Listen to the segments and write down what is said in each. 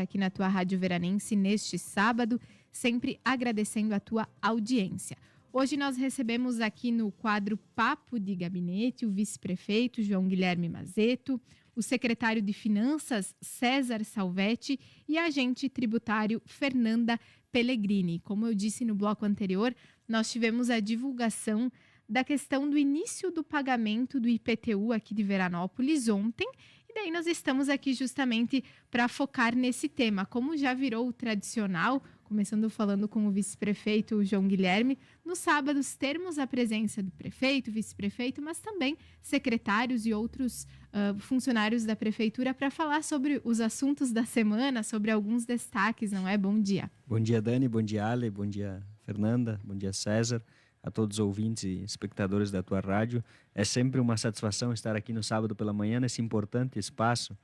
política aqui na tua Rádio Veranense neste sábado, sempre agradecendo a tua audiência. Hoje nós recebemos aqui no quadro Papo de Gabinete o vice-prefeito João Guilherme Mazeto, o secretário de Finanças César Salvetti e a agente tributário Fernanda Pellegrini. Como eu disse no bloco anterior, nós tivemos a divulgação da questão do início do pagamento do IPTU aqui de Veranópolis ontem, e daí nós estamos aqui justamente para focar nesse tema. Como já virou tradicional, começando falando com o vice-prefeito João Guilherme, nos sábados termos a presença do prefeito, vice-prefeito, mas também secretários e outros funcionários da prefeitura para falar sobre os assuntos da semana, sobre alguns destaques, não é? Bom dia. Bom dia, Dani, bom dia, Ale, bom dia, Fernanda, bom dia, César, a todos os ouvintes e espectadores da tua rádio. É sempre uma satisfação estar aqui no sábado pela manhã, nesse importante espaço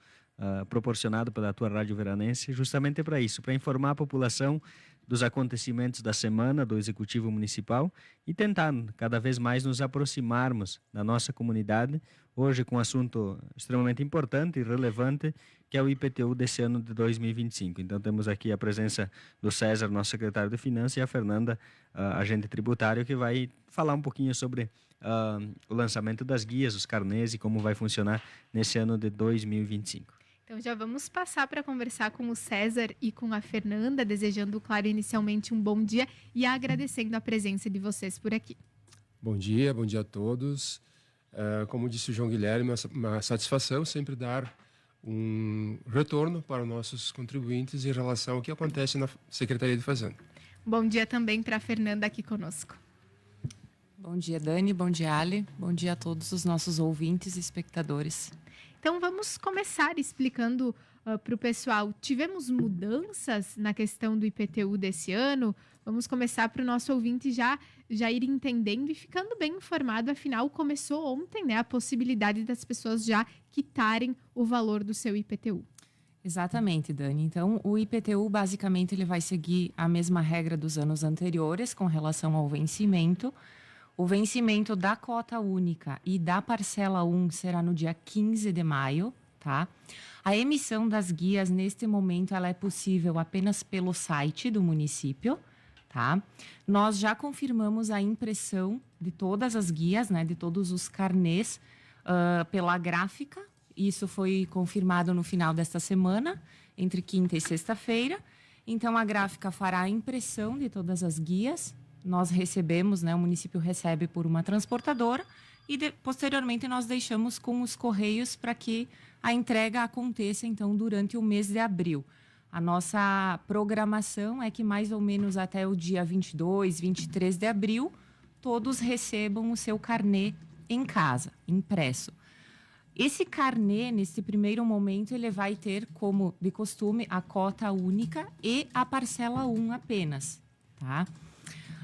proporcionado pela tua Rádio Veranense, justamente para isso, para informar a população dos acontecimentos da semana do Executivo Municipal e tentar cada vez mais nos aproximarmos da nossa comunidade, hoje com um assunto extremamente importante e relevante, que é o IPTU desse ano de 2025. Então temos aqui a presença do César, nosso secretário de Finanças, e a Fernanda, agente tributário, que vai falar um pouquinho sobre o lançamento das guias, os carnês e como vai funcionar nesse ano de 2025. Então já vamos passar para conversar com o César e com a Fernanda, desejando, claro, inicialmente um bom dia e agradecendo a presença de vocês por aqui. Bom dia a todos. Como disse o João Guilherme, uma satisfação sempre dar um retorno para os nossos contribuintes em relação ao que acontece na Secretaria de Fazenda. Bom dia também para a Fernanda aqui conosco. Bom dia, Dani, bom dia, Ale, bom dia a todos os nossos ouvintes e espectadores. Então vamos começar explicando para o pessoal. Tivemos mudanças na questão do IPTU desse ano? Vamos começar para o nosso ouvinte já ir entendendo e ficando bem informado. Afinal, começou ontem, né, a possibilidade das pessoas já quitarem o valor do seu IPTU. Exatamente, Dani. Então, o IPTU, basicamente, ele vai seguir a mesma regra dos anos anteriores com relação ao vencimento. O vencimento da cota única e da parcela 1 será no dia 15 de maio, tá? A emissão das guias, neste momento, ela é possível apenas pelo site do município, tá? Nós já confirmamos a impressão de todas as guias, né, de todos os carnês pela gráfica. Isso foi confirmado no final desta semana, entre quinta e sexta-feira. Então, a gráfica fará a impressão de todas as guias. Nós recebemos, né, o município recebe por uma transportadora e posteriormente nós deixamos com os Correios para que a entrega aconteça, então, durante o mês de abril. A nossa programação é que mais ou menos até o dia 22, 23 de abril, todos recebam o seu carnê em casa, impresso. Esse carnê, nesse primeiro momento, ele vai ter, como de costume, a cota única e a parcela 1 apenas, tá?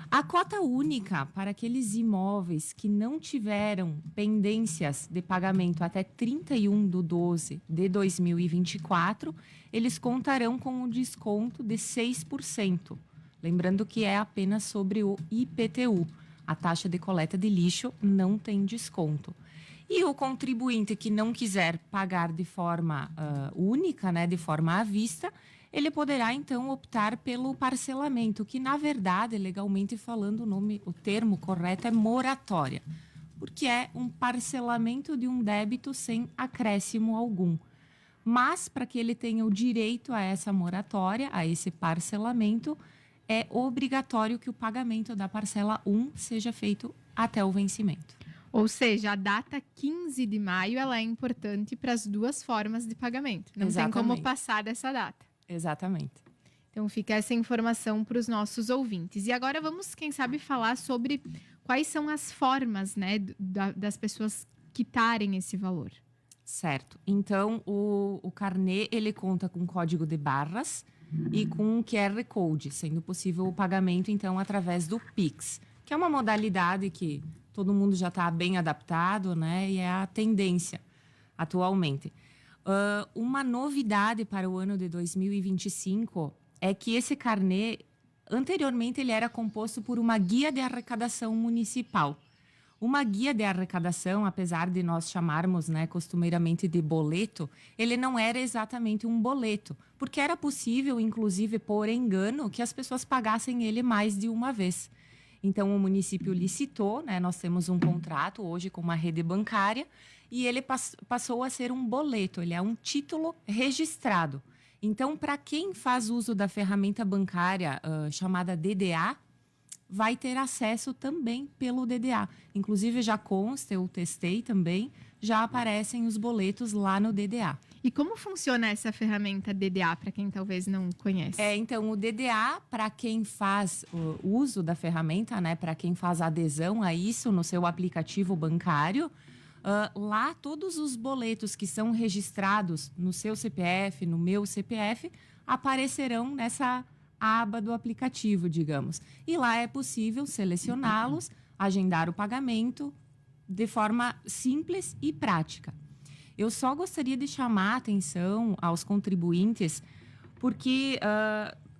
A cota única para aqueles imóveis que não tiveram pendências de pagamento até 31/12 de 2024, eles contarão com um desconto de 6%. Lembrando que é apenas sobre o IPTU. A taxa de coleta de lixo não tem desconto. E o contribuinte que não quiser pagar de forma única, né, de forma à vista, ele poderá, então, optar pelo parcelamento, que, na verdade, legalmente falando, o termo correto é moratória, porque é um parcelamento de um débito sem acréscimo algum. Mas, para que ele tenha o direito a essa moratória, a esse parcelamento, é obrigatório que o pagamento da parcela 1 seja feito até o vencimento. Ou seja, a data 15 de maio ela é importante para as duas formas de pagamento. Não Exatamente. tem como passar dessa data. Exatamente. Então fica essa informação para os nossos ouvintes. E agora vamos, quem sabe, falar sobre quais são as formas, né, das pessoas quitarem esse valor. Certo. Então, o carnê, ele conta com código de barras e com um QR Code, sendo possível o pagamento, então, através do Pix, que é uma modalidade que todo mundo já está bem adaptado, né, e é a tendência atualmente. Uma novidade para o ano de 2025 é que esse carnê, anteriormente, ele era composto por uma guia de arrecadação municipal. Uma guia de arrecadação, apesar de nós chamarmos, né, costumeiramente de boleto, ele não era exatamente um boleto, porque era possível, inclusive, por engano, que as pessoas pagassem ele mais de uma vez. Então, o município licitou, né, nós temos um contrato hoje com uma rede bancária, e ele passou a ser um boleto, ele é um título registrado. Então, para quem faz uso da ferramenta bancária chamada DDA, vai ter acesso também pelo DDA. Inclusive, já consta, eu testei também, já aparecem os boletos lá no DDA. E como funciona essa ferramenta DDA, para quem talvez não conhece? Então, o DDA, para quem faz o uso da ferramenta, né, para quem faz adesão a isso no seu aplicativo bancário, lá todos os boletos que são registrados no seu CPF, no meu CPF, aparecerão nessa aba do aplicativo, digamos. E lá é possível selecioná-los, agendar o pagamento de forma simples e prática. Eu só gostaria de chamar a atenção aos contribuintes, porque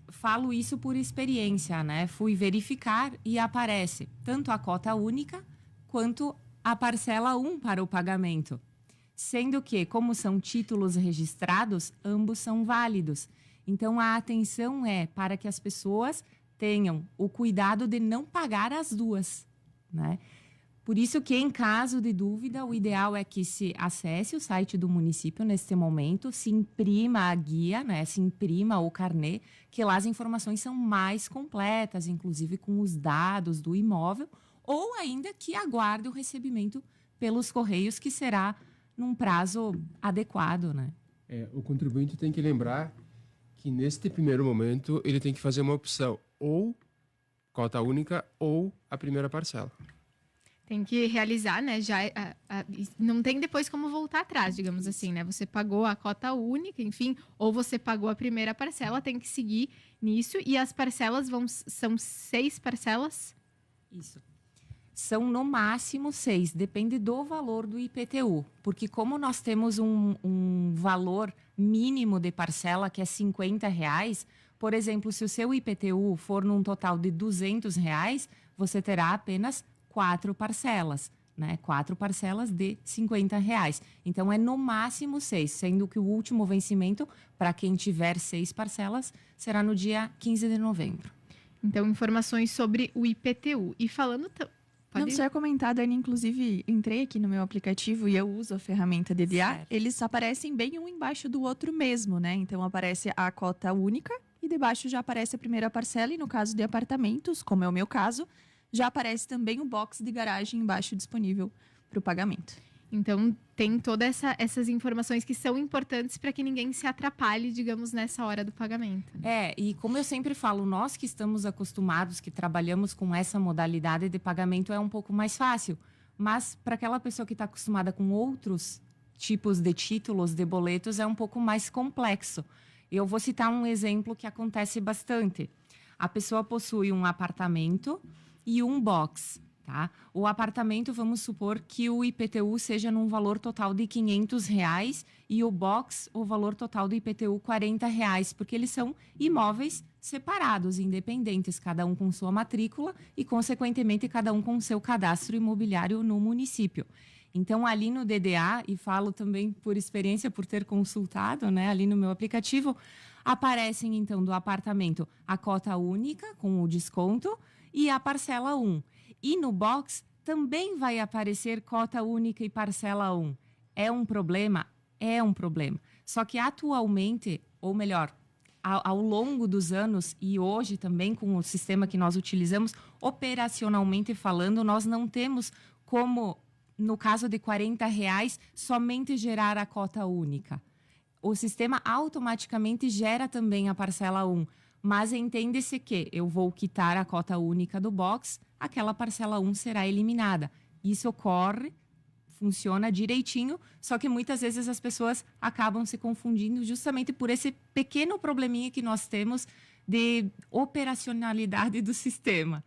falo isso por experiência, né? Fui verificar e aparece tanto a cota única quanto a parcela 1 para o pagamento. Sendo que, como são títulos registrados, ambos são válidos. Então, a atenção é para que as pessoas tenham o cuidado de não pagar as duas, né? Por isso que, em caso de dúvida, o ideal é que se acesse o site do município neste momento, se imprima a guia, né? Se imprima o carnê, que lá as informações são mais completas, inclusive com os dados do imóvel, ou ainda que aguarde o recebimento pelos correios, que será num prazo adequado, né? O contribuinte tem que lembrar que neste primeiro momento ele tem que fazer uma opção, ou cota única ou a primeira parcela. Tem que realizar, né? Já não tem depois como voltar atrás, digamos assim, né? Você pagou a cota única, enfim, ou você pagou a primeira parcela, tem que seguir nisso. E as parcelas são 6 parcelas? Isso. São no máximo 6, depende do valor do IPTU. Porque como nós temos um valor mínimo de parcela, que é R$50, por exemplo, se o seu IPTU for num total de R$200, você terá apenas 4 parcelas, né? 4 parcelas de R$50. Então, é no máximo 6, sendo que o último vencimento, para quem tiver 6 parcelas, será no dia 15 de novembro. Então, informações sobre o IPTU. E falando... Não, só ia comentar, Dani, inclusive, entrei aqui no meu aplicativo e eu uso a ferramenta DDA, certo. Eles aparecem bem um embaixo do outro mesmo, né? Então, aparece a cota única e debaixo já aparece a primeira parcela e no caso de apartamentos, como é o meu caso, já aparece também o box de garagem embaixo disponível para o pagamento. Então, tem todas essas informações que são importantes para que ninguém se atrapalhe, digamos, nessa hora do pagamento. E como eu sempre falo, nós que estamos acostumados, que trabalhamos com essa modalidade de pagamento, é um pouco mais fácil. Mas para aquela pessoa que está acostumada com outros tipos de títulos, de boletos, é um pouco mais complexo. Eu vou citar um exemplo que acontece bastante. A pessoa possui um apartamento e um box. Tá? O apartamento, vamos supor que o IPTU seja num valor total de R$500 e o box, o valor total do IPTU, R$40, porque eles são imóveis separados, independentes, cada um com sua matrícula e, consequentemente, cada um com seu cadastro imobiliário no município. Então, ali no DDA, e falo também por experiência, por ter consultado, né, ali no meu aplicativo, aparecem, então, do apartamento a cota única, com o desconto, e a parcela 1. E no box também vai aparecer cota única e parcela 1. É um problema? É um problema. Só que atualmente, ou melhor, ao longo dos anos e hoje também com o sistema que nós utilizamos, operacionalmente falando, nós não temos como, no caso de R$40, somente gerar a cota única. O sistema automaticamente gera também a parcela 1. Mas entende-se que eu vou quitar a cota única do box, aquela parcela 1 será eliminada. Isso ocorre, funciona direitinho, só que muitas vezes as pessoas acabam se confundindo justamente por esse pequeno probleminha que nós temos de operacionalidade do sistema.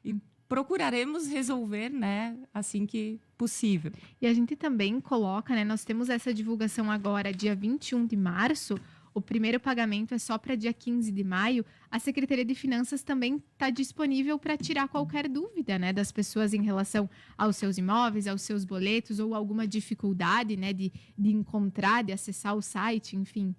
E procuraremos resolver, né, assim que possível. E a gente também coloca, né, nós temos essa divulgação agora, dia 21 de março, o primeiro pagamento é só para dia 15 de maio, a Secretaria de Finanças também está disponível para tirar qualquer dúvida, né, das pessoas em relação aos seus imóveis, aos seus boletos ou alguma dificuldade, né, de encontrar, de acessar o site, enfim.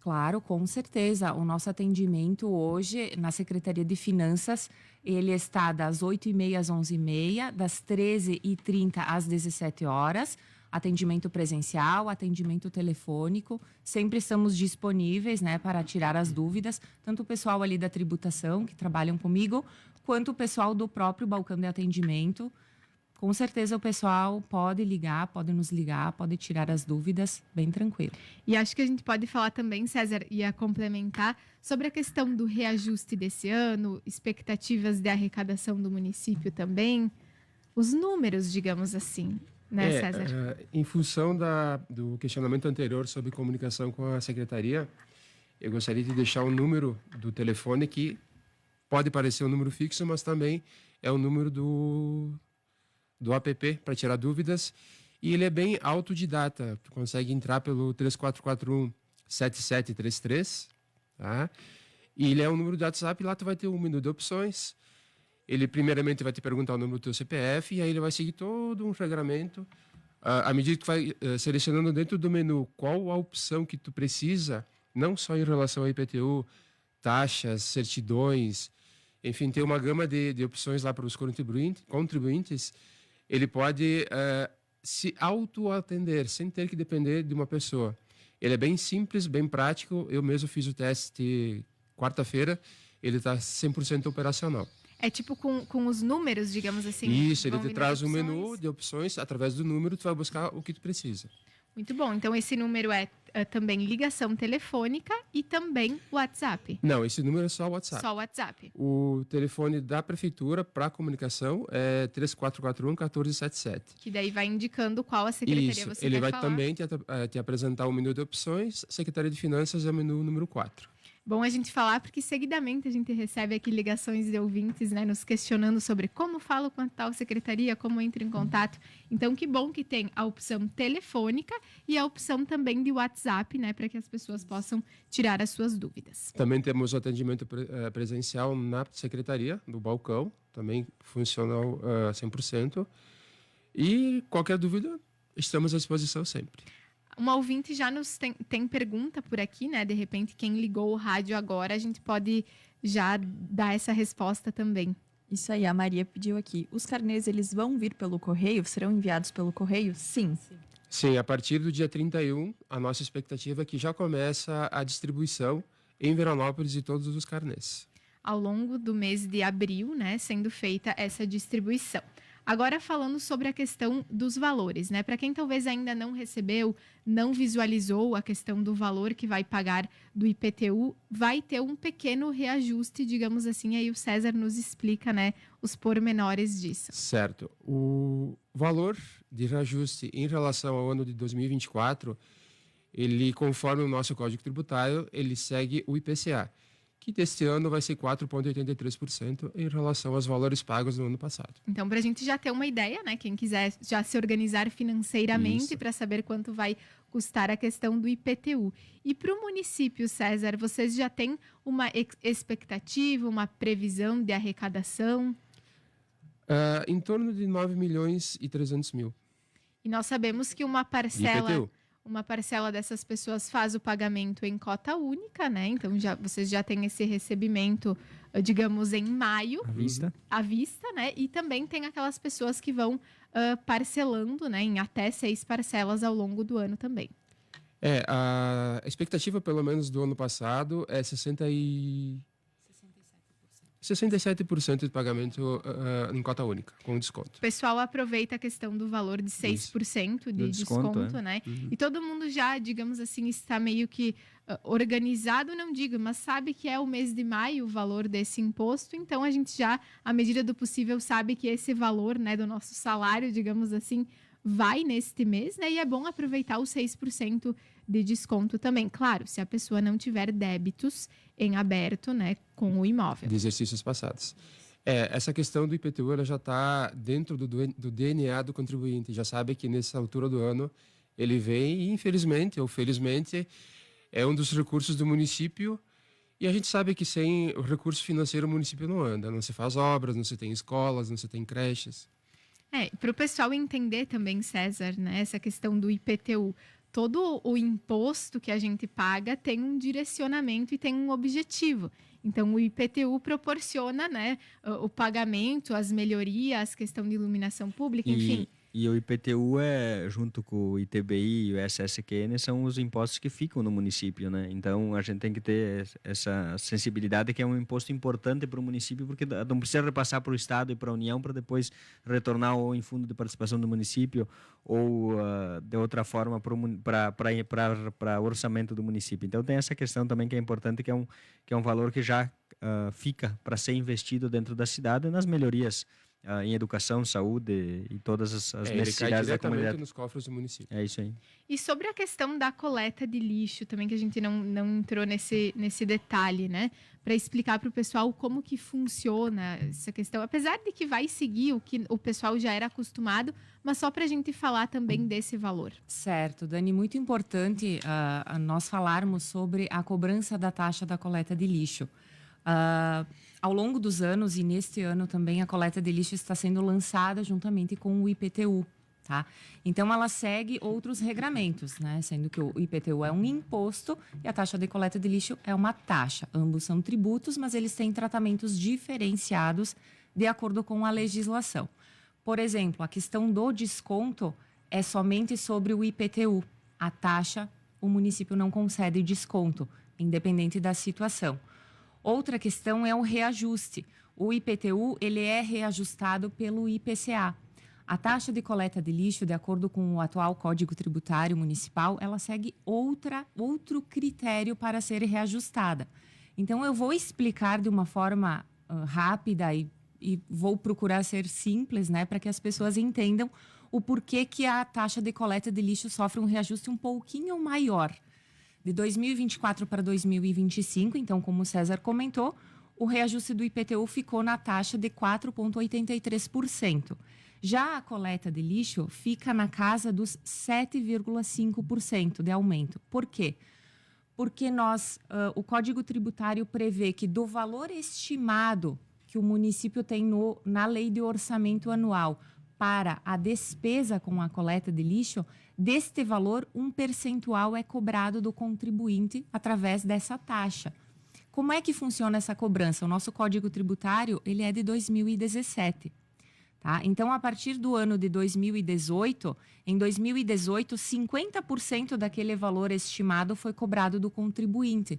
Claro, com certeza. O nosso atendimento hoje na Secretaria de Finanças, ele está das 8h30 às 11h30, das 13h30 às 17 horas. Atendimento presencial, atendimento telefônico. Sempre estamos disponíveis, né, para tirar as dúvidas, tanto o pessoal ali da tributação, que trabalham comigo, quanto o pessoal do próprio balcão de atendimento. Com certeza o pessoal pode ligar, pode nos ligar, pode tirar as dúvidas, bem tranquilo. E acho que a gente pode falar também, César, ia complementar, sobre a questão do reajuste desse ano, expectativas de arrecadação do município também, os números, digamos assim, né, César? Em função do questionamento anterior sobre comunicação com a secretaria, eu gostaria de deixar o número do telefone que pode parecer um número fixo, mas também é o número do app para tirar dúvidas, e ele é bem autodidata. Tu consegue entrar pelo 3441-7733, tá? E ele é um número do WhatsApp, lá tu vai ter um menu de opções. Ele primeiramente vai te perguntar o número do teu CPF, e aí ele vai seguir todo um regramento. À medida que tu vai selecionando dentro do menu qual a opção que tu precisa, não só em relação ao IPTU, taxas, certidões, enfim, tem uma gama de opções lá para os contribuintes. Ele pode se auto-atender, sem ter que depender de uma pessoa. Ele é bem simples, bem prático. Eu mesmo fiz o teste quarta-feira. Ele está 100% operacional. É tipo com os números, digamos assim? Isso, ele te traz um menu de opções. Através do número, tu vai buscar o que tu precisa. Muito bom. Então, esse número é também ligação telefônica e também WhatsApp? Não, esse número é só o WhatsApp. Só o WhatsApp. O telefone da prefeitura para comunicação é 3441-1477. Que daí vai indicando qual a secretaria Isso, você ele quer vai falar. também te apresentar o menu de opções. Secretaria de Finanças é o menu número 4. Bom a gente falar, porque seguidamente a gente recebe aqui ligações de ouvintes, né, nos questionando sobre como falo com a tal secretaria, como entro em contato. Então, que bom que tem a opção telefônica e a opção também de WhatsApp, né, para que as pessoas possam tirar as suas dúvidas. Também temos o atendimento presencial na secretaria, no balcão, também funcional 100%. E qualquer dúvida, estamos à disposição sempre. Uma ouvinte já tem pergunta por aqui, né? De repente, quem ligou o rádio agora, a gente pode já dar essa resposta também. Isso aí, a Maria pediu aqui. Os carnês, eles vão vir pelo correio? Serão enviados pelo correio? Sim. Sim, a partir do dia 31, a nossa expectativa é que já começa a distribuição em Veranópolis de todos os carnês. Ao longo do mês de abril, né? Sendo feita essa distribuição. Agora, falando sobre a questão dos valores, né? Para quem talvez ainda não recebeu, não visualizou a questão do valor que vai pagar do IPTU, vai ter um pequeno reajuste, digamos assim. Aí o César nos explica, né, os pormenores disso. Certo. O valor de reajuste em relação ao ano de 2024, ele, conforme o nosso Código Tributário, ele segue o IPCA, que deste ano vai ser 4,83% em relação aos valores pagos no ano passado. Então, para a gente já ter uma ideia, né? Quem quiser já se organizar financeiramente para saber quanto vai custar a questão do IPTU. E para o município, César, vocês já têm uma expectativa, uma previsão de arrecadação? Em torno de 9.300.000. E nós sabemos que uma parcela dessas pessoas faz o pagamento em cota única, né? Então, vocês já têm esse recebimento, digamos, em maio. À vista, né? E também tem aquelas pessoas que vão parcelando, né? Em até 6 parcelas ao longo do ano também. A expectativa, pelo menos, do ano passado é 67% de pagamento em cota única, com desconto. O pessoal aproveita a questão do valor de 6% de desconto, né? Uhum. E todo mundo já, digamos assim, está meio que organizado, não digo, mas sabe que é o mês de maio o valor desse imposto. Então, a gente já, à medida do possível, sabe que esse valor, né, do nosso salário, digamos assim, vai neste mês, né? E é bom aproveitar os 6% de desconto também. Claro, se a pessoa não tiver débitos em aberto, né, com o imóvel. De exercícios passados. Essa questão do IPTU ela já está dentro do DNA do contribuinte. Já sabe que nessa altura do ano ele vem e, infelizmente ou felizmente, é um dos recursos do município. E a gente sabe que sem o recurso financeiro o município não anda. Não se faz obras, não se tem escolas, não se tem creches. Para o pessoal entender também, César, né, essa questão do IPTU. Todo o imposto que a gente paga tem um direcionamento e tem um objetivo. Então, o IPTU proporciona, né, o pagamento, as melhorias, questão de iluminação pública, enfim. E o IPTU junto com o ITBI e o SSQN, são os impostos que ficam no município, né? Então, a gente tem que ter essa sensibilidade que é um imposto importante para o município, porque não precisa repassar para o Estado e para a União para depois retornar ou em fundo de participação do município ou de outra forma para o orçamento do município. Então, tem essa questão também que é importante, que é um valor que já fica para ser investido dentro da cidade nas melhorias em educação, saúde e todas as necessidades da comunidade. Nos cofres do município. É isso aí. E sobre a questão da coleta de lixo também, que a gente não entrou nesse detalhe, né? Para explicar para o pessoal como que funciona essa questão. Apesar de que vai seguir o que o pessoal já era acostumado, mas só para a gente falar também desse valor. Certo, Dani, muito importante nós falarmos sobre a cobrança da taxa da coleta de lixo. Ao longo dos anos, e neste ano também, a coleta de lixo está sendo lançada juntamente com o IPTU, tá? Então, ela segue outros regramentos, né? Sendo que o IPTU é um imposto e a taxa de coleta de lixo é uma taxa. Ambos são tributos, mas eles têm tratamentos diferenciados de acordo com a legislação. Por exemplo, a questão do desconto é somente sobre o IPTU. A taxa, o município não concede desconto, independente da situação. Outra questão é o reajuste. O IPTU, ele é reajustado pelo IPCA. A taxa de coleta de lixo, de acordo com o atual Código Tributário Municipal, ela segue outro critério para ser reajustada. Então, eu vou explicar de uma forma rápida e vou procurar ser simples, né, para que as pessoas entendam o porquê que a taxa de coleta de lixo sofre um reajuste um pouquinho maior. De 2024 para 2025, então, como o César comentou, o reajuste do IPTU ficou na taxa de 4,83%. Já a coleta de lixo fica na casa dos 7,5% de aumento. Por quê? Porque o Código Tributário prevê que do valor estimado que o município tem na Lei de Orçamento Anual para a despesa com a coleta de lixo, deste valor, um percentual é cobrado do contribuinte através dessa taxa. Como é que funciona essa cobrança? O nosso Código Tributário, ele é de 2017. Tá? Então, a partir do ano de 2018, em 2018, 50% daquele valor estimado foi cobrado do contribuinte.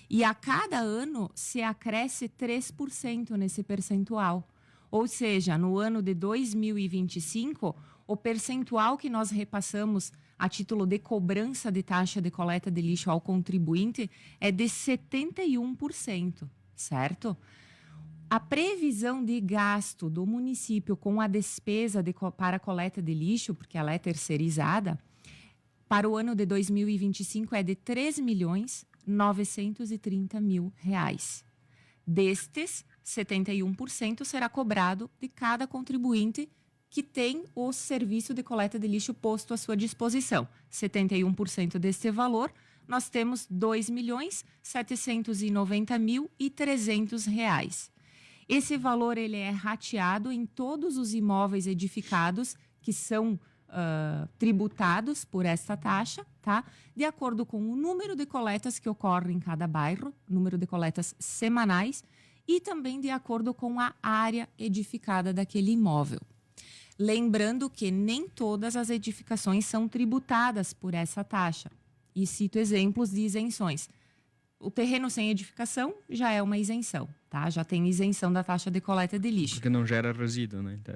E a cada ano se acresce 3% nesse percentual. Ou seja, no ano de 2025, o percentual que nós repassamos a título de cobrança de taxa de coleta de lixo ao contribuinte é de 71%, certo? A previsão de gasto do município com a despesa para a coleta de lixo, porque ela é terceirizada, para o ano de 2025 é de R$ 3.930.000. Destes, 71% será cobrado de cada contribuinte que tem o serviço de coleta de lixo posto à sua disposição. 71% deste valor, nós temos R$ 2.790.300. Esse valor ele é rateado em todos os imóveis edificados que são tributados por esta taxa, tá? De acordo com o número de coletas que ocorrem em cada bairro, número de coletas semanais, e também de acordo com a área edificada daquele imóvel. Lembrando que nem todas as edificações são tributadas por essa taxa. E cito exemplos de isenções. O terreno sem edificação já é uma isenção, tá? Já tem isenção da taxa de coleta de lixo. Porque não gera resíduo, né? Então,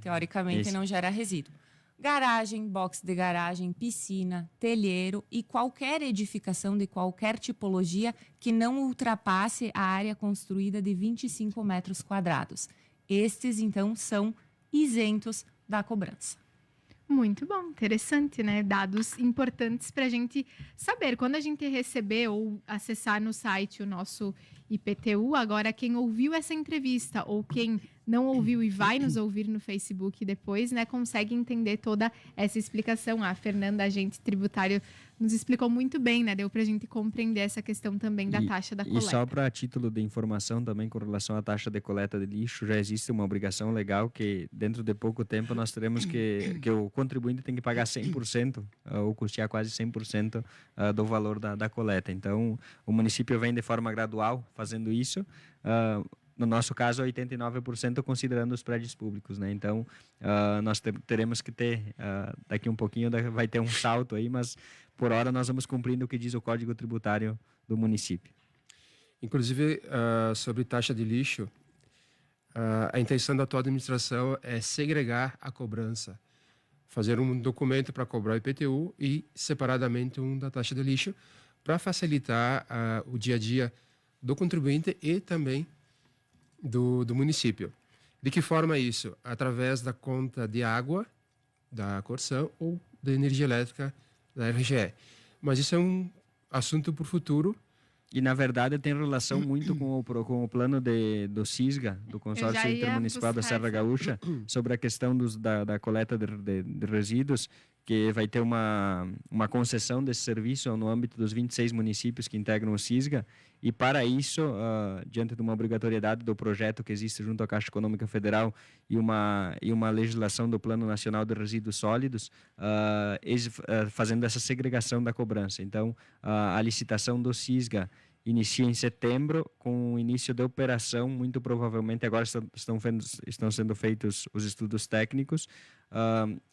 teoricamente não gera resíduo. Garagem, box de garagem, piscina, telheiro e qualquer edificação de qualquer tipologia que não ultrapasse a área construída de 25 metros quadrados. Estes, então, são isentos da cobrança. Muito bom, interessante, né? Dados importantes para a gente saber. Quando a gente receber ou acessar no site o nosso IPTU, agora quem ouviu essa entrevista ou quem não ouviu e vai nos ouvir no Facebook depois, né, consegue entender toda essa explicação. A Fernanda, agente tributário, nos explicou muito bem, né? Deu para a gente compreender essa questão também da taxa da coleta. E só para título de informação também com relação à taxa de coleta de lixo, já existe uma obrigação legal que dentro de pouco tempo nós teremos que o contribuinte tem que pagar 100% ou custear quase 100% do valor da coleta. Então, o município vem de forma gradual fazendo isso. No nosso caso, 89% considerando os prédios públicos, né? Então, nós teremos que ter, daqui um pouquinho vai ter um salto aí, mas por hora nós vamos cumprindo o que diz o Código Tributário do município. Inclusive, sobre taxa de lixo, a intenção da atual administração é segregar a cobrança, fazer um documento para cobrar o IPTU e separadamente um da taxa de lixo, para facilitar o dia a dia do contribuinte e também do município. De que forma isso? Através da conta de água da Corsan ou da energia elétrica da RGE. Mas isso é um assunto para o futuro. E, na verdade, tem relação muito com o plano do CISGA, do Consórcio Intermunicipal da Serra Gaúcha, sobre a questão da coleta de resíduos, que vai ter uma concessão desse serviço no âmbito dos 26 municípios que integram o CISGA. E, para isso, diante de uma obrigatoriedade do projeto que existe junto à Caixa Econômica Federal e uma legislação do Plano Nacional de Resíduos Sólidos, fazendo essa segregação da cobrança. Então, a licitação do CISGA inicia em setembro, com o início da operação, muito provavelmente, agora estão sendo feitos os estudos técnicos,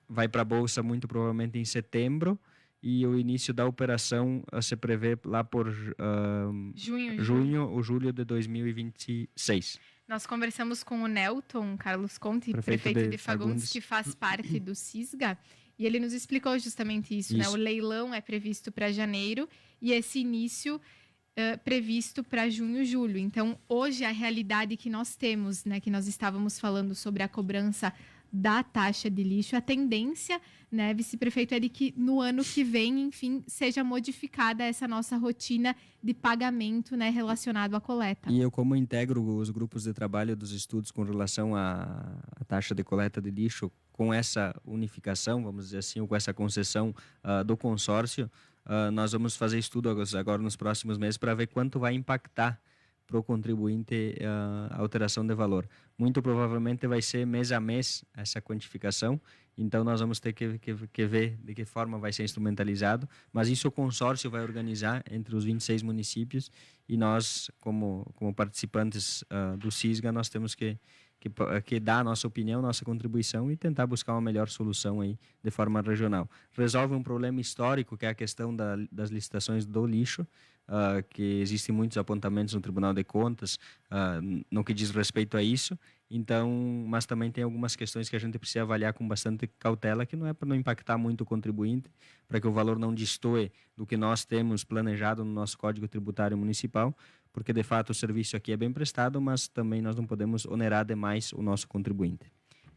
vai para a Bolsa muito provavelmente em setembro, e o início da operação se prevê lá por junho ou julho de 2026. Nós conversamos com o Nelton Carlos Conte, prefeito de Fagundes, que faz parte do CISGA, e ele nos explicou justamente isso. Né? O leilão é previsto para janeiro e esse início previsto para junho, julho. Então, hoje, a realidade que nós temos, né, que nós estávamos falando sobre a cobrança da taxa de lixo, a tendência, né, vice-prefeito, é de que no ano que vem, enfim, seja modificada essa nossa rotina de pagamento, né, relacionado à coleta. E eu, como integro os grupos de trabalho dos estudos com relação à taxa de coleta de lixo, com essa unificação, vamos dizer assim, ou com essa concessão do consórcio, nós vamos fazer estudos agora nos próximos meses para ver quanto vai impactar para o contribuinte a alteração de valor. Muito provavelmente vai ser mês a mês essa quantificação, então nós vamos ter que ver de que forma vai ser instrumentalizado, mas isso o consórcio vai organizar entre os 26 municípios e nós, como participantes do CISGA, nós temos que dar a nossa opinião, nossa contribuição e tentar buscar uma melhor solução aí de forma regional. Resolve um problema histórico, que é a questão das licitações do lixo, que existem muitos apontamentos no Tribunal de Contas no que diz respeito a isso. Então, mas também tem algumas questões que a gente precisa avaliar com bastante cautela, que não é para não impactar muito o contribuinte, para que o valor não destoe do que nós temos planejado no nosso Código Tributário Municipal, porque de fato o serviço aqui é bem prestado, mas também nós não podemos onerar demais o nosso contribuinte.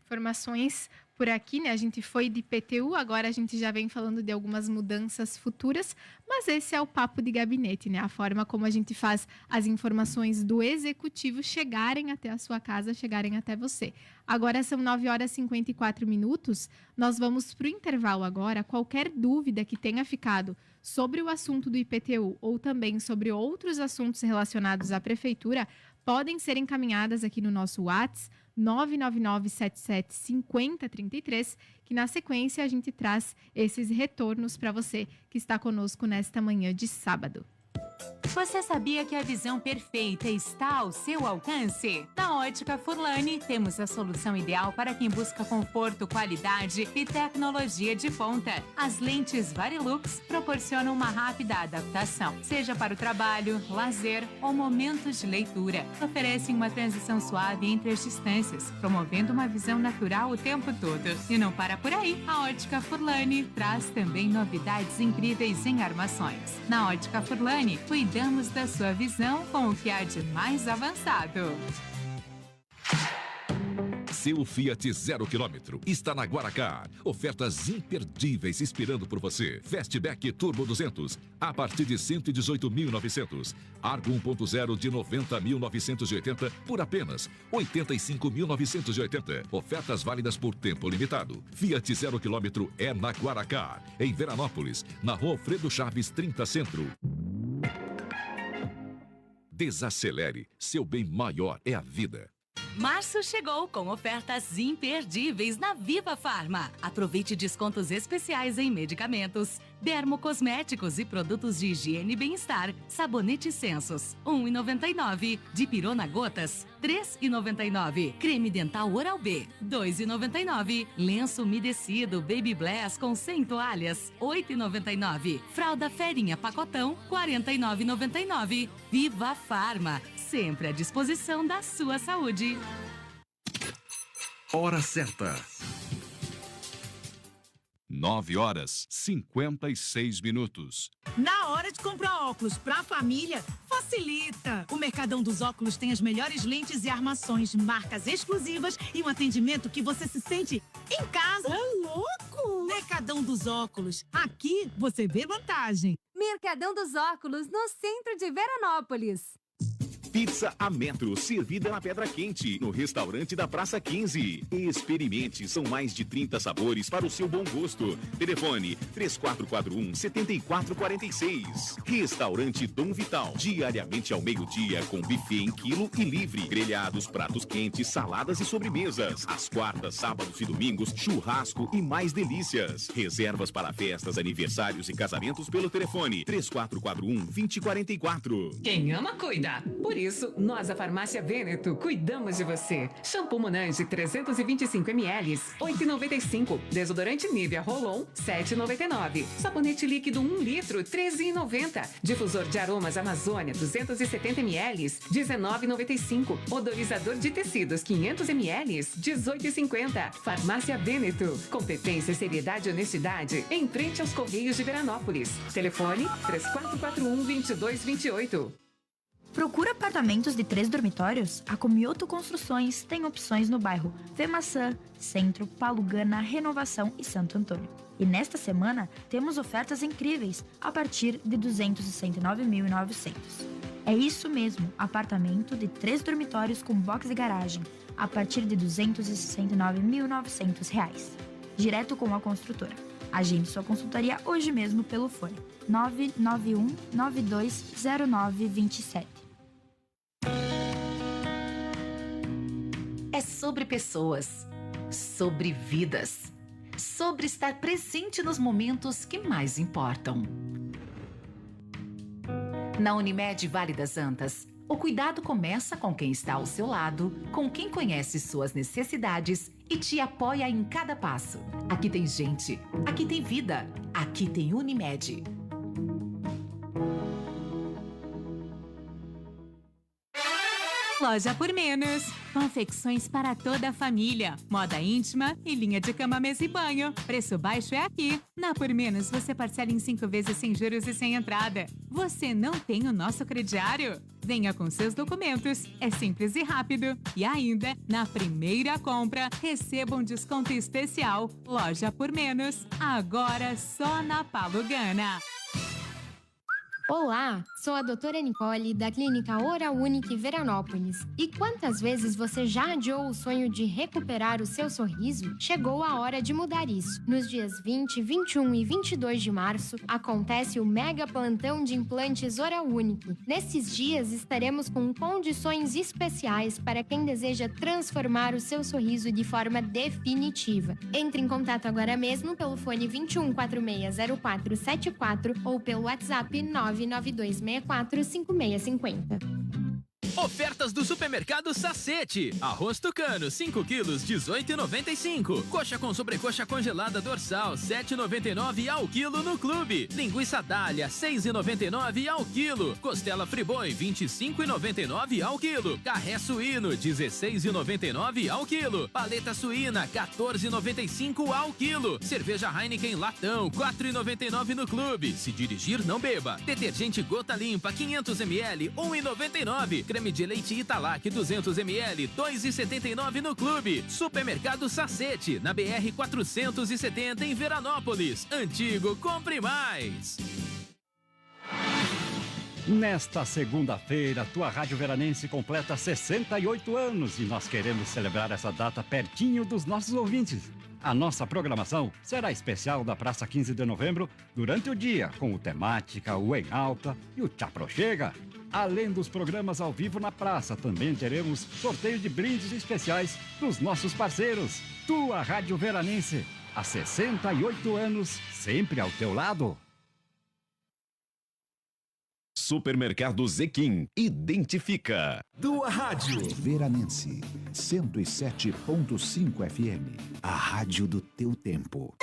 Informações por aqui, né? A gente foi de IPTU, agora a gente já vem falando de algumas mudanças futuras, mas esse é o papo de gabinete, né? A forma como a gente faz as informações do executivo chegarem até a sua casa, chegarem até você. Agora são 9h54, nós vamos para o intervalo agora. Qualquer dúvida que tenha ficado sobre o assunto do IPTU ou também sobre outros assuntos relacionados à prefeitura, podem ser encaminhadas aqui no nosso WhatsApp, 999775033, que na sequência a gente traz esses retornos para você que está conosco nesta manhã de sábado. Você sabia que a visão perfeita está ao seu alcance? Na Ótica Furlani, temos a solução ideal para quem busca conforto, qualidade e tecnologia de ponta. As lentes Varilux proporcionam uma rápida adaptação, seja para o trabalho, lazer ou momentos de leitura. Oferecem uma transição suave entre as distâncias, promovendo uma visão natural o tempo todo. E não para por aí, a Ótica Furlani traz também novidades incríveis em armações. Na Ótica Furlani, cuidamos da sua visão com o que há de mais avançado. seu Fiat 0 km está na Guaracar. Ofertas imperdíveis esperando por você. Fastback Turbo 200 a partir de 118.900. Argo 1.0 de 90.980 por apenas 85.980. Ofertas válidas por tempo limitado. Fiat 0 km é na Guaracar, em Veranópolis, na Rua Alfredo Chaves 30 Centro. Desacelere, seu bem maior é a vida. Março chegou com ofertas imperdíveis na Viva Farma. Aproveite descontos especiais em medicamentos, dermocosméticos e produtos de higiene e bem-estar. Sabonete Sensos, R$ 1,99. Dipirona Gotas, R$ 3,99. Creme dental Oral-B, R$ 2,99. Lenço umedecido Baby Blast com 100 toalhas, R$ 8,99. Fralda Ferinha Pacotão, R$ 49,99. Viva Farma, sempre à disposição da sua saúde. Hora certa. 9h56. Na hora de comprar óculos para a família, facilita! O Mercadão dos Óculos tem as melhores lentes e armações, marcas exclusivas e um atendimento que você se sente em casa. É louco! Mercadão dos Óculos. Aqui você vê vantagem. Mercadão dos Óculos, no centro de Veranópolis. Pizza a metro, servida na Pedra Quente, no restaurante da Praça 15. Experimente, são mais de 30 sabores para o seu bom gosto. Telefone 3441-7446. Restaurante Dom Vital, diariamente ao meio-dia com buffet em quilo e livre. Grelhados, pratos quentes, saladas e sobremesas. Às quartas, sábados e domingos, churrasco e mais delícias. Reservas para festas, aniversários e casamentos pelo telefone 3441-2044. Quem ama, cuida. Por isso, nós, a Farmácia Vêneto, cuidamos de você. Shampoo Monange 325 ml, R$ 8,95. Desodorante Nivea Rolon, R$ 7,99. Sabonete líquido 1 litro, R$ 13,90. Difusor de aromas Amazônia 270 ml, R$ 19,95. Odorizador de tecidos 500 ml, R$ 18,50. Farmácia Vêneto. Competência, seriedade e honestidade em frente aos Correios de Veranópolis. Telefone 3441-2228. Procura apartamentos de 3 dormitórios? A Comioto Construções tem opções no bairro Vemaçã, Centro, Palugana, Renovação e Santo Antônio. E nesta semana temos ofertas incríveis a partir de R$ 269.900. É isso mesmo, apartamento de 3 dormitórios com box e garagem a partir de R$ 269.900. Direto com a construtora. Agende sua consultoria hoje mesmo pelo fone 991-920927. É sobre pessoas, sobre vidas, sobre estar presente nos momentos que mais importam. Na Unimed Vale das Antas, o cuidado começa com quem está ao seu lado, com quem conhece suas necessidades e te apoia em cada passo. Aqui tem gente, aqui tem vida, aqui tem Unimed. Loja por Menos. Confecções para toda a família. Moda íntima e linha de cama, mesa e banho. Preço baixo é aqui. Na Por Menos você parcela em 5 vezes sem juros e sem entrada. Você não tem o nosso crediário? Venha com seus documentos. É simples e rápido. E ainda, na primeira compra, receba um desconto especial. Loja por Menos. Agora só na Palugana. Olá, sou a doutora Nicole, da Clínica Oral Unique Veranópolis. E quantas vezes você já adiou o sonho de recuperar o seu sorriso? Chegou a hora de mudar isso. Nos dias 20, 21 e 22 de março, acontece o Mega Plantão de Implantes Oral Unique. Nesses dias, estaremos com condições especiais para quem deseja transformar o seu sorriso de forma definitiva. Entre em contato agora mesmo pelo fone 21460474 ou pelo WhatsApp 992645650. Ofertas do Supermercado Sacete. Arroz tucano, 5 quilos, R$ 18,95. Coxa com sobrecoxa congelada dorsal, R$ 7,99 ao quilo no Clube. Linguiça Dália, R$ 6,99 ao quilo. Costela Friboi, R$ 25,99 ao quilo. Carré suíno, R$ 16,99 ao quilo. Paleta suína, R$ 14,95 ao quilo. Cerveja Heineken latão, R$ 4,99 no Clube. Se dirigir, não beba. Detergente Gota Limpa, 500 ml, R$ 1,99. Creme creme de leite Italac 200 ml, 2,79 no Clube. Supermercado Sacete, na BR 470 em Veranópolis. Antigo, compre mais. Nesta segunda-feira, tua Rádio Veranense completa 68 anos e nós queremos celebrar essa data pertinho dos nossos ouvintes. A nossa programação será especial da Praça 15 de Novembro durante o dia, com o Temática, o Em Alta e o Tchaprochega. Além dos programas ao vivo na praça, também teremos sorteio de brindes especiais dos nossos parceiros. Tua Rádio Veranense, há 68 anos, sempre ao teu lado. Supermercado Zequim, identifica. Tua Rádio Veranense, 107.5 FM, a rádio do teu tempo.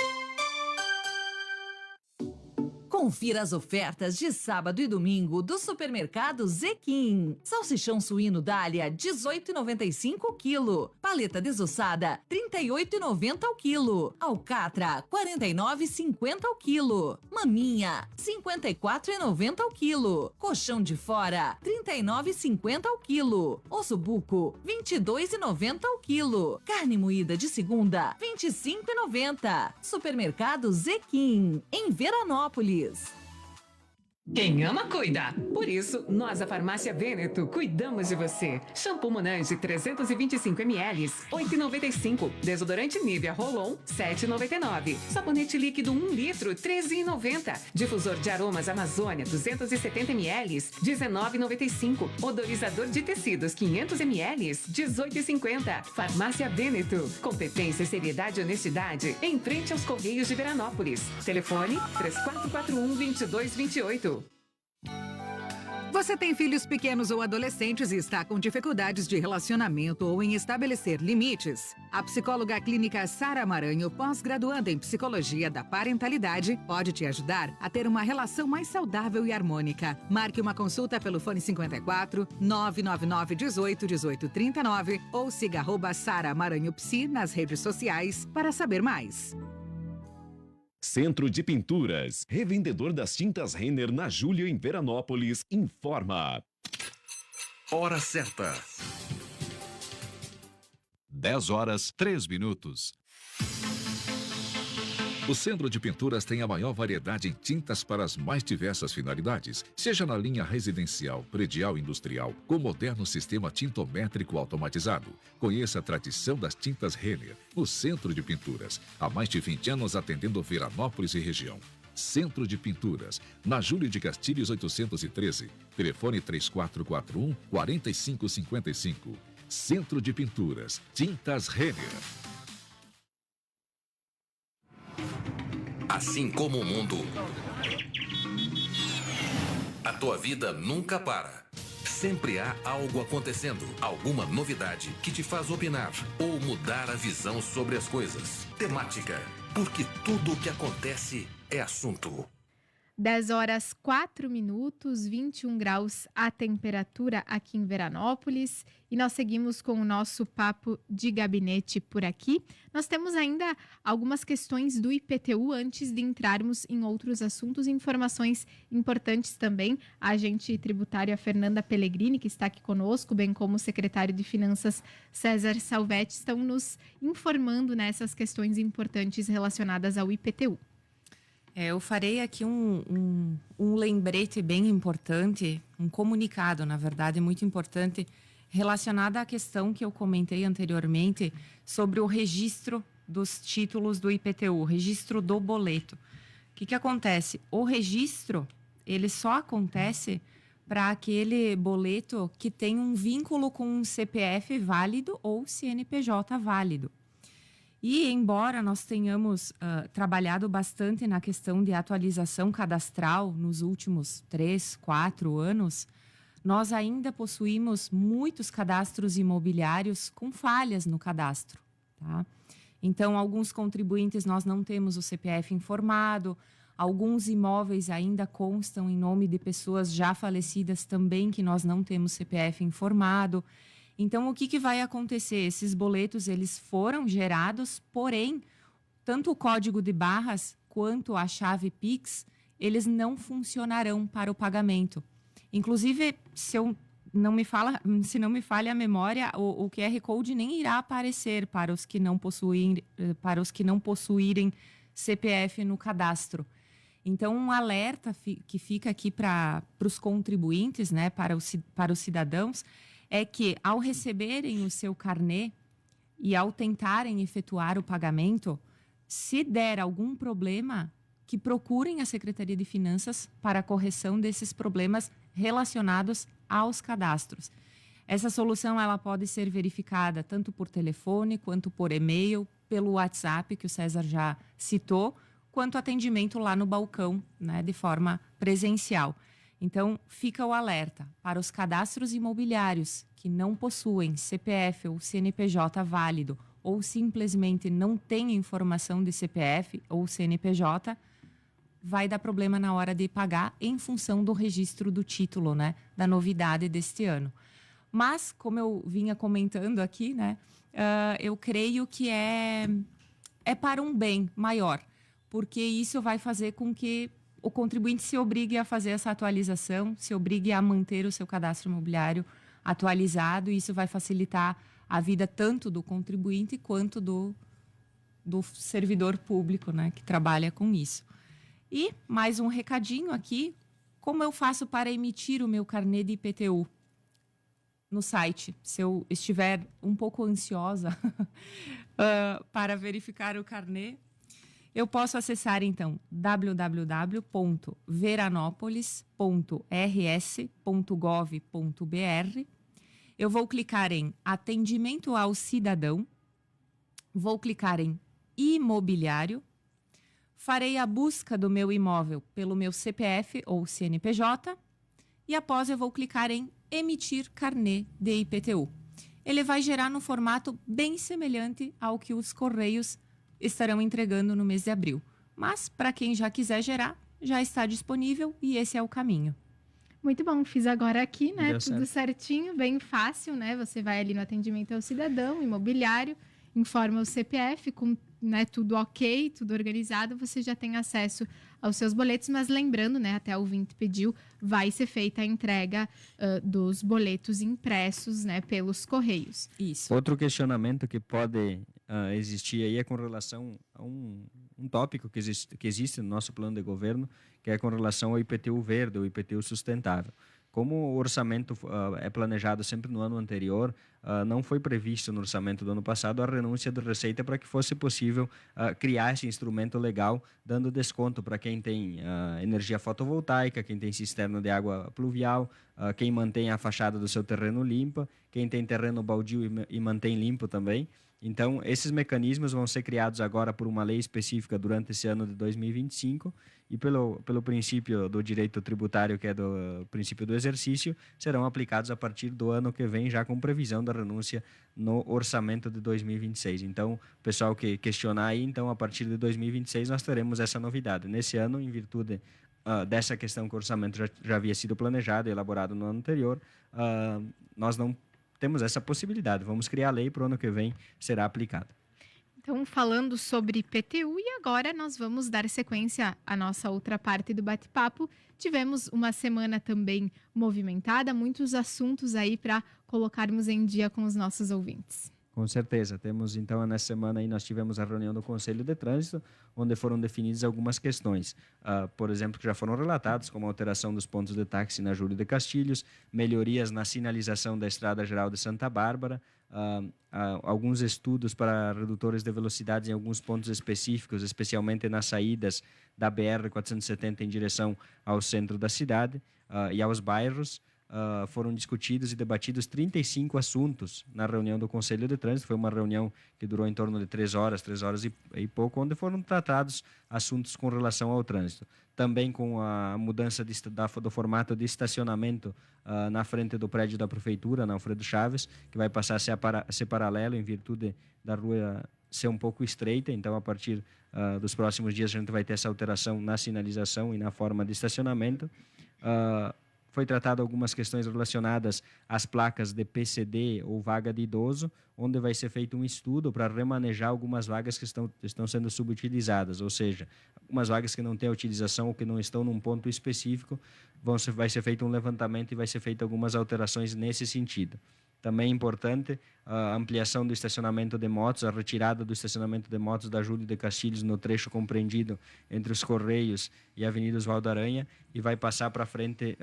Confira as ofertas de sábado e domingo do Supermercado Zequim. Salsichão suíno Dália, 18,95 o quilo. Paleta desossada, 38,90 o quilo. Alcatra, 49,50 o quilo. Maminha, 54,90 o quilo. Colchão de fora, 39,50 o quilo. Osso buco, 22,90 o quilo. Carne moída de segunda, 25,90. Supermercado Zequim, em Veranópolis. Quem ama, cuida. Por isso, nós, a Farmácia Vêneto, cuidamos de você. Shampoo Monange 325 ml, 8,95. Desodorante Nivea Rolon, 7,99. Sabonete líquido 1 litro, 13,90. Difusor de aromas Amazônia 270 ml, 19,95. Odorizador de tecidos 500 ml, 18,50. Farmácia Vêneto. Competência, seriedade e honestidade em frente aos Correios de Veranópolis. Telefone 3441-2228. Você tem filhos pequenos ou adolescentes e está com dificuldades de relacionamento ou em estabelecer limites? A psicóloga clínica Sara Maranho, pós-graduanda em Psicologia da Parentalidade, pode te ajudar a ter uma relação mais saudável e harmônica. Marque uma consulta pelo fone 54 999 18 18 39 ou siga @Sara Maranho Psi nas redes sociais para saber mais. Centro de Pinturas, revendedor das tintas Renner na Júlia em Veranópolis, informa. Hora certa. 10h03. O Centro de Pinturas tem a maior variedade em tintas para as mais diversas finalidades, seja na linha residencial, predial e industrial, com moderno sistema tintométrico automatizado. Conheça a tradição das tintas Renner, no Centro de Pinturas. Há mais de 20 anos atendendo Veranópolis e região. Centro de Pinturas, na Júlio de Castilhos 813. Telefone 3441-4555. Centro de Pinturas, tintas Renner. Assim como o mundo, a tua vida nunca para. Sempre há algo acontecendo, alguma novidade que te faz opinar ou mudar a visão sobre as coisas. Temática, porque tudo o que acontece é assunto. 10h04, 21 graus a temperatura aqui em Veranópolis e nós seguimos com o nosso papo de gabinete por aqui. Nós temos ainda algumas questões do IPTU antes de entrarmos em outros assuntos e informações importantes também. A agente tributária Fernanda Pellegrini, que está aqui conosco, bem como o secretário de Finanças César Salvetti, estão nos informando nessas questões importantes relacionadas ao IPTU. Eu farei aqui um lembrete bem importante, um comunicado, na verdade, muito importante, relacionado à questão que eu comentei anteriormente sobre o registro dos títulos do IPTU, o registro do boleto. O que acontece? O registro, ele só acontece para aquele boleto que tem um vínculo com um CPF válido ou CNPJ válido. E, embora nós tenhamos trabalhado bastante na questão de atualização cadastral nos últimos 3, 4 anos, nós ainda possuímos muitos cadastros imobiliários com falhas no cadastro, tá? Então, alguns contribuintes nós não temos o CPF informado, alguns imóveis ainda constam em nome de pessoas já falecidas também que nós não temos CPF informado. Então, o que vai acontecer? Esses boletos, eles foram gerados, porém, tanto o código de barras quanto a chave Pix, eles não funcionarão para o pagamento. Inclusive, se eu se não me falha a memória, o QR Code nem irá aparecer para os que não possuírem CPF no cadastro. Então, um alerta que fica aqui para os contribuintes, né, para os cidadãos, é que ao receberem o seu carnê e ao tentarem efetuar o pagamento, se der algum problema, que procurem a Secretaria de Finanças para a correção desses problemas relacionados aos cadastros. Essa solução ela pode ser verificada tanto por telefone, quanto por e-mail, pelo WhatsApp, que o César já citou, quanto atendimento lá no balcão, né, de forma presencial. Então, fica o alerta para os cadastros imobiliários que não possuem CPF ou CNPJ válido ou simplesmente não têm informação de CPF ou CNPJ, vai dar problema na hora de pagar em função do registro do título, né, da novidade deste ano. Mas, como eu vinha comentando aqui, né, eu creio que é para um bem maior, porque isso vai fazer com que o contribuinte se obrigue a fazer essa atualização, se obrigue a manter o seu cadastro imobiliário atualizado, e isso vai facilitar a vida tanto do contribuinte quanto do servidor público, né, que trabalha com isso. E mais um recadinho aqui, como eu faço para emitir o meu carnê de IPTU? No site, se eu estiver um pouco ansiosa para verificar o carnê, eu posso acessar, então, www.veranopolis.rs.gov.br. Eu vou clicar em Atendimento ao Cidadão, vou clicar em Imobiliário, farei a busca do meu imóvel pelo meu CPF ou CNPJ e após eu vou clicar em Emitir carnê de IPTU. Ele vai gerar no formato bem semelhante ao que os Correios estarão entregando no mês de abril. Mas, para quem já quiser gerar, já está disponível e esse é o caminho. Muito bom, fiz agora aqui, né? Deu Tudo certo. certinho, bem fácil, né? Você vai ali no atendimento ao cidadão, imobiliário, informa o CPF, com, né, tudo ok, tudo organizado, você já tem acesso aos seus boletos, mas lembrando, né, até o ouvinte pediu, vai ser feita a entrega dos boletos impressos, né, pelos Correios. Isso. Outro questionamento que pode existir aí é com relação a um tópico que existe no nosso plano de governo, que é com relação ao IPTU verde, o IPTU sustentável. Como o orçamento é planejado sempre no ano anterior, não foi previsto no orçamento do ano passado a renúncia da Receita para que fosse possível criar esse instrumento legal, dando desconto para quem tem energia fotovoltaica, quem tem cisterna de água pluvial, quem mantém a fachada do seu terreno limpa, quem tem terreno baldio e mantém limpo também. Então, esses mecanismos vão ser criados agora por uma lei específica durante esse ano de 2025 e pelo princípio do direito tributário, que é do princípio do exercício, serão aplicados a partir do ano que vem, já com previsão da renúncia no orçamento de 2026. Então, o pessoal que questionar aí, então, a partir de 2026 nós teremos essa novidade. Nesse ano, em virtude dessa questão que o orçamento já havia sido planejado e elaborado no ano anterior, nós não temos essa possibilidade. Vamos criar a lei para o ano que vem será aplicada. Então, falando sobre IPTU, e agora nós vamos dar sequência à nossa outra parte do bate-papo. Tivemos uma semana também movimentada, muitos assuntos aí para colocarmos em dia com os nossos ouvintes. Com certeza. Temos, então, nessa semana aí, nós tivemos a reunião do Conselho de Trânsito, onde foram definidas algumas questões. Por exemplo, que já foram relatadas, como a alteração dos pontos de táxi na Júlio de Castilhos, melhorias na sinalização da Estrada Geral de Santa Bárbara, alguns estudos para redutores de velocidades em alguns pontos específicos, especialmente nas saídas da BR-470 em direção ao centro da cidade e aos bairros. Foram discutidos e debatidos 35 assuntos na reunião do Conselho de Trânsito. Foi uma reunião que durou em torno de 3 horas e pouco, onde foram tratados assuntos com relação ao trânsito. Também com a mudança do formato de estacionamento na frente do prédio da Prefeitura, na Alfredo Chaves, que vai passar a ser paralelo em virtude da rua ser um pouco estreita. Então, a partir dos próximos dias, a gente vai ter essa alteração na sinalização e na forma de estacionamento. Foi tratado algumas questões relacionadas às placas de PCD ou vaga de idoso, onde vai ser feito um estudo para remanejar algumas vagas que estão sendo subutilizadas, ou seja, algumas vagas que não têm utilização ou que não estão num ponto específico, vai ser feito um levantamento e vai ser feito algumas alterações nesse sentido. Também é importante a ampliação do estacionamento de motos, a retirada do estacionamento de motos da Júlio de Castilhos no trecho compreendido entre os Correios e a Avenida Oswaldo Aranha, e vai passar para frente,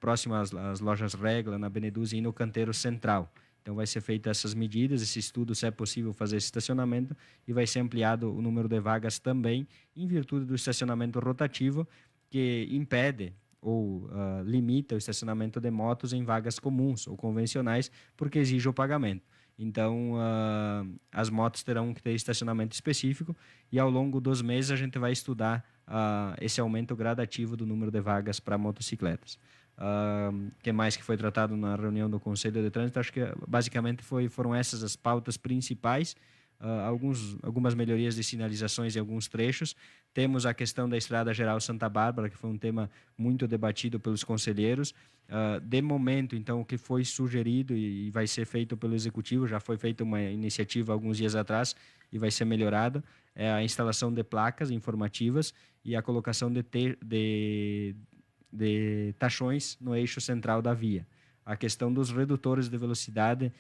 próximo às lojas Regla, na Beneduzzi e no canteiro central. Então vai ser feito essas medidas, esse estudo, se é possível fazer esse estacionamento, e vai ser ampliado o número de vagas também, em virtude do estacionamento rotativo, que impede ou limita o estacionamento de motos em vagas comuns ou convencionais, porque exige o pagamento. Então, as motos terão que ter estacionamento específico, e ao longo dos meses a gente vai estudar esse aumento gradativo do número de vagas para motocicletas. Que mais que foi tratado na reunião do Conselho de Trânsito? Acho que basicamente foram essas as pautas principais. Algumas melhorias de sinalizações em alguns trechos. Temos a questão da Estrada Geral Santa Bárbara, que foi um tema muito debatido pelos conselheiros. De momento, então, o que foi sugerido e vai ser feito pelo Executivo, já foi feita uma iniciativa alguns dias atrás e vai ser melhorada, é a instalação de placas informativas e a colocação de tachões no eixo central da via. A questão dos redutores de velocidade,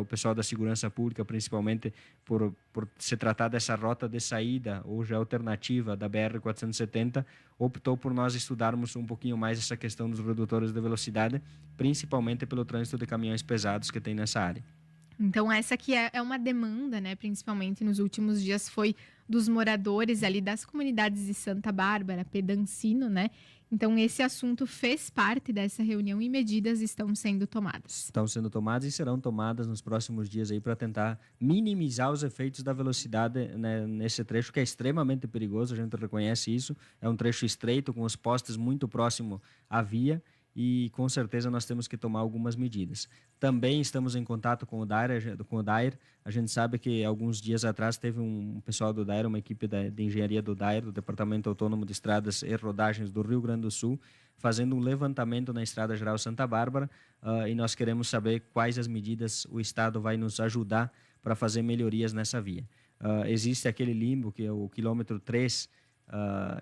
o pessoal da segurança pública, principalmente por se tratar dessa rota de saída, hoje alternativa da BR-470, optou por nós estudarmos um pouquinho mais essa questão dos redutores de velocidade, principalmente pelo trânsito de caminhões pesados que tem nessa área. Então, essa aqui é uma demanda, né, principalmente nos últimos dias, foi dos moradores ali das comunidades de Santa Bárbara, Pedancino, né? Então, esse assunto fez parte dessa reunião e medidas estão sendo tomadas. Estão sendo tomadas e serão tomadas nos próximos dias aí para tentar minimizar os efeitos da velocidade, né, nesse trecho que é extremamente perigoso, a gente reconhece isso. É um trecho estreito, com os postes muito próximo à via, e com certeza nós temos que tomar algumas medidas. Também estamos em contato com o DAIR. A gente sabe que alguns dias atrás teve um pessoal do DAIR, uma equipe de engenharia do DAIR, do Departamento Autônomo de Estradas e Rodagens do Rio Grande do Sul, fazendo um levantamento na Estrada Geral Santa Bárbara, e nós queremos saber quais as medidas o Estado vai nos ajudar para fazer melhorias nessa via. Existe aquele limbo que é o quilômetro 3,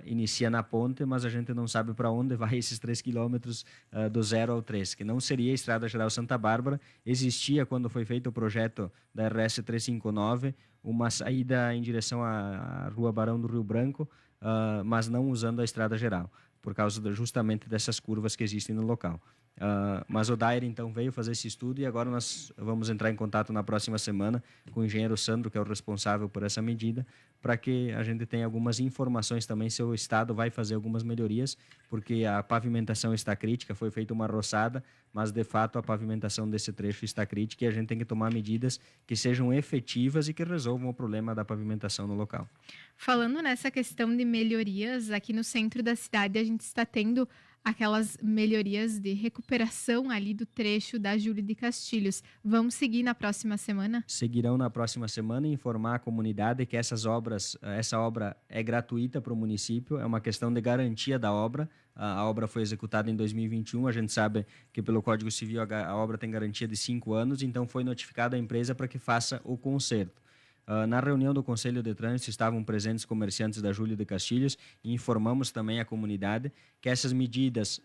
inicia na ponte, mas a gente não sabe para onde vai esses 3 quilômetros do 0 ao 3, que não seria a Estrada Geral Santa Bárbara. Existia, quando foi feito o projeto da RS 359, uma saída em direção à Rua Barão do Rio Branco, mas não usando a Estrada Geral, por causa justamente dessas curvas que existem no local. Mas o DAIR, então, veio fazer esse estudo e agora nós vamos entrar em contato na próxima semana com o engenheiro Sandro, que é o responsável por essa medida, para que a gente tenha algumas informações também se o Estado vai fazer algumas melhorias, porque a pavimentação está crítica, foi feita uma roçada, mas de fato a pavimentação desse trecho está crítica e a gente tem que tomar medidas que sejam efetivas e que resolvam o problema da pavimentação no local. Falando nessa questão de melhorias, aqui no centro da cidade a gente está tendo aquelas melhorias de recuperação ali do trecho da Júlio de Castilhos. Vamos seguir na próxima semana? Seguirão na próxima semana e informar a comunidade que essa obra é gratuita para o município, é uma questão de garantia da obra. A obra foi executada em 2021, a gente sabe que pelo Código Civil a obra tem garantia de 5 anos, então foi notificada a empresa para que faça o conserto. Na reunião do Conselho de Trânsito estavam presentes comerciantes da Júlio de Castilhos e informamos também a comunidade que essas medidas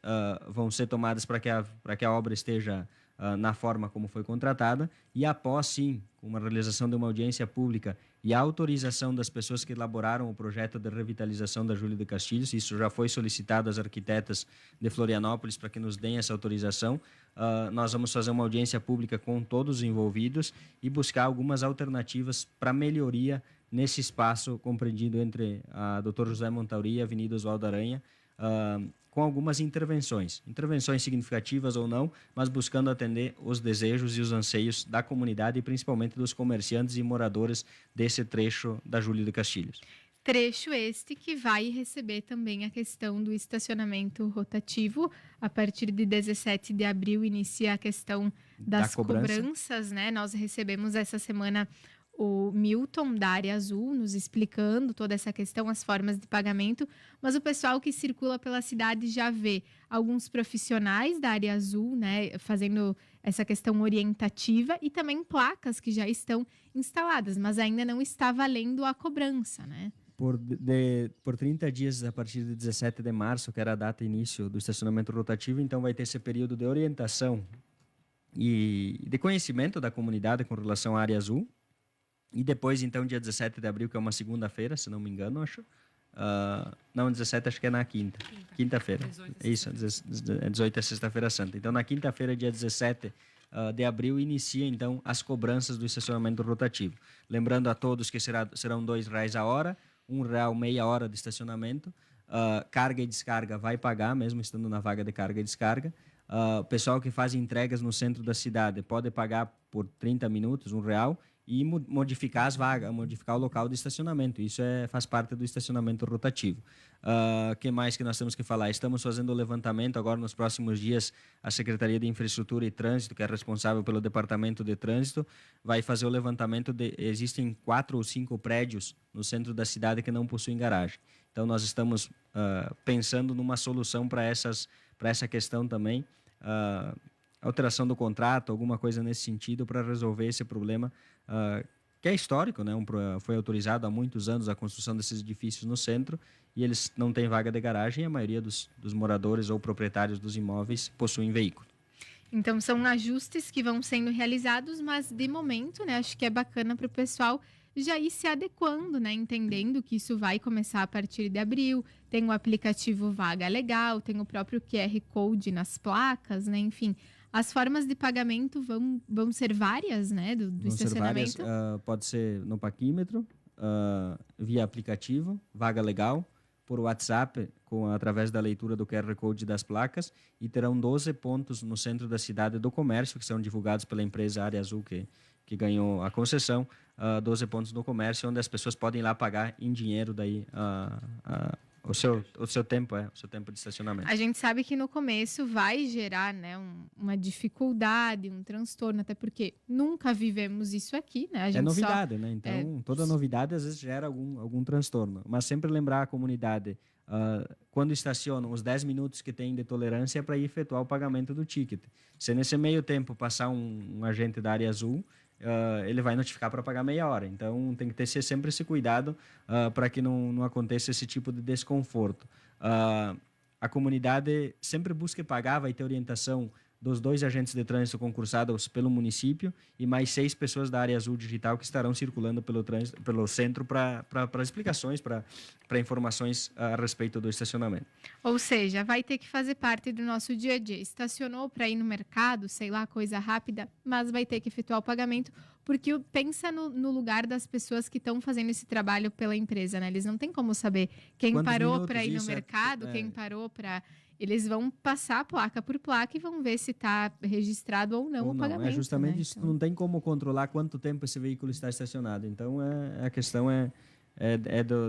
vão ser tomadas para que a obra esteja na forma como foi contratada e após, sim, com a realização de uma audiência pública e a autorização das pessoas que elaboraram o projeto de revitalização da Júlio de Castilhos, isso já foi solicitado às arquitetas de Florianópolis para que nos deem essa autorização. Nós vamos fazer uma audiência pública com todos os envolvidos e buscar algumas alternativas para melhoria nesse espaço compreendido entre a Dr. José Montauri e a Avenida Oswaldo Aranha, com algumas intervenções significativas ou não, mas buscando atender os desejos e os anseios da comunidade e principalmente dos comerciantes e moradores desse trecho da Júlio de Castilhos. Trecho este que vai receber também a questão do estacionamento rotativo. A partir de 17 de abril inicia a questão das cobranças, né? Nós recebemos essa semana o Milton, da área azul, nos explicando toda essa questão, as formas de pagamento, mas o pessoal que circula pela cidade já vê alguns profissionais da área azul, né, fazendo essa questão orientativa e também placas que já estão instaladas, mas ainda não está valendo a cobrança, né? Por 30 dias, a partir de 17 de março, que era a data início do estacionamento rotativo, então vai ter esse período de orientação e de conhecimento da comunidade com relação à área azul. E depois, então, dia 17 de abril, que é uma segunda-feira, se não me engano, acho. Não, 17 acho que é na quinta-feira. Isso, 18 é sexta-feira santa. Então, na quinta-feira, dia 17 de abril, inicia, então, as cobranças do estacionamento rotativo. Lembrando a todos que serão R$2 a hora, R$1 meia hora de estacionamento. Carga e descarga vai pagar, mesmo estando na vaga de carga e descarga. O pessoal que faz entregas no centro da cidade pode pagar por 30 minutos, R$1, e modificar as vagas, modificar o local de estacionamento. Isso faz parte do estacionamento rotativo. O que mais que nós temos que falar? Estamos fazendo o levantamento agora nos próximos dias. A Secretaria de Infraestrutura e Trânsito, que é responsável pelo Departamento de Trânsito, vai fazer o levantamento existem 4 ou 5 prédios no centro da cidade que não possuem garagem. Então, nós estamos pensando numa solução para essa questão também, alteração do contrato, alguma coisa nesse sentido para resolver esse problema que é histórico, né? Foi autorizado há muitos anos a construção desses edifícios no centro e eles não têm vaga de garagem e a maioria dos moradores ou proprietários dos imóveis possuem veículo. Então, são ajustes que vão sendo realizados, mas de momento, né, acho que é bacana para o pessoal já ir se adequando, né, entendendo que isso vai começar a partir de abril. Tem o aplicativo Vaga Legal, tem o próprio QR Code nas placas, né, enfim. As formas de pagamento vão ser várias, né, do estacionamento? Ser várias, pode ser no paquímetro, via aplicativo, Vaga Legal, por WhatsApp, através da leitura do QR Code das placas, e terão 12 pontos no centro da cidade do comércio, que são divulgados pela empresa Área Azul, que ganhou a concessão, 12 pontos no comércio, onde as pessoas podem ir lá pagar em dinheiro daí o seu tempo de estacionamento. A gente sabe que no começo vai gerar, né, uma dificuldade, um transtorno, até porque nunca vivemos isso aqui, né? A gente novidade, né? Então, toda novidade às vezes gera algum transtorno. Mas sempre lembrar a comunidade, quando estacionam, os 10 minutos que tem de tolerância é para ir efetuar o pagamento do ticket. Se nesse meio tempo passar um agente da área azul, ele vai notificar para pagar meia hora. Então, tem que ter sempre esse cuidado para que não aconteça esse tipo de desconforto. A comunidade sempre busca pagar, vai ter orientação dos 2 agentes de trânsito concursados pelo município e mais 6 pessoas da área azul digital que estarão circulando pelo centro para explicações, para informações a respeito do estacionamento. Ou seja, vai ter que fazer parte do nosso dia a dia. Estacionou para ir no mercado, sei lá, coisa rápida, mas vai ter que efetuar o pagamento, porque pensa no lugar das pessoas que estão fazendo esse trabalho pela empresa, né? Eles não têm como saber quem parou para ir no mercado, quem parou para... Eles vão passar placa por placa e vão ver se está registrado ou não o pagamento. É justamente né? isso. Então... Não tem como controlar quanto tempo esse veículo está estacionado. Então, a questão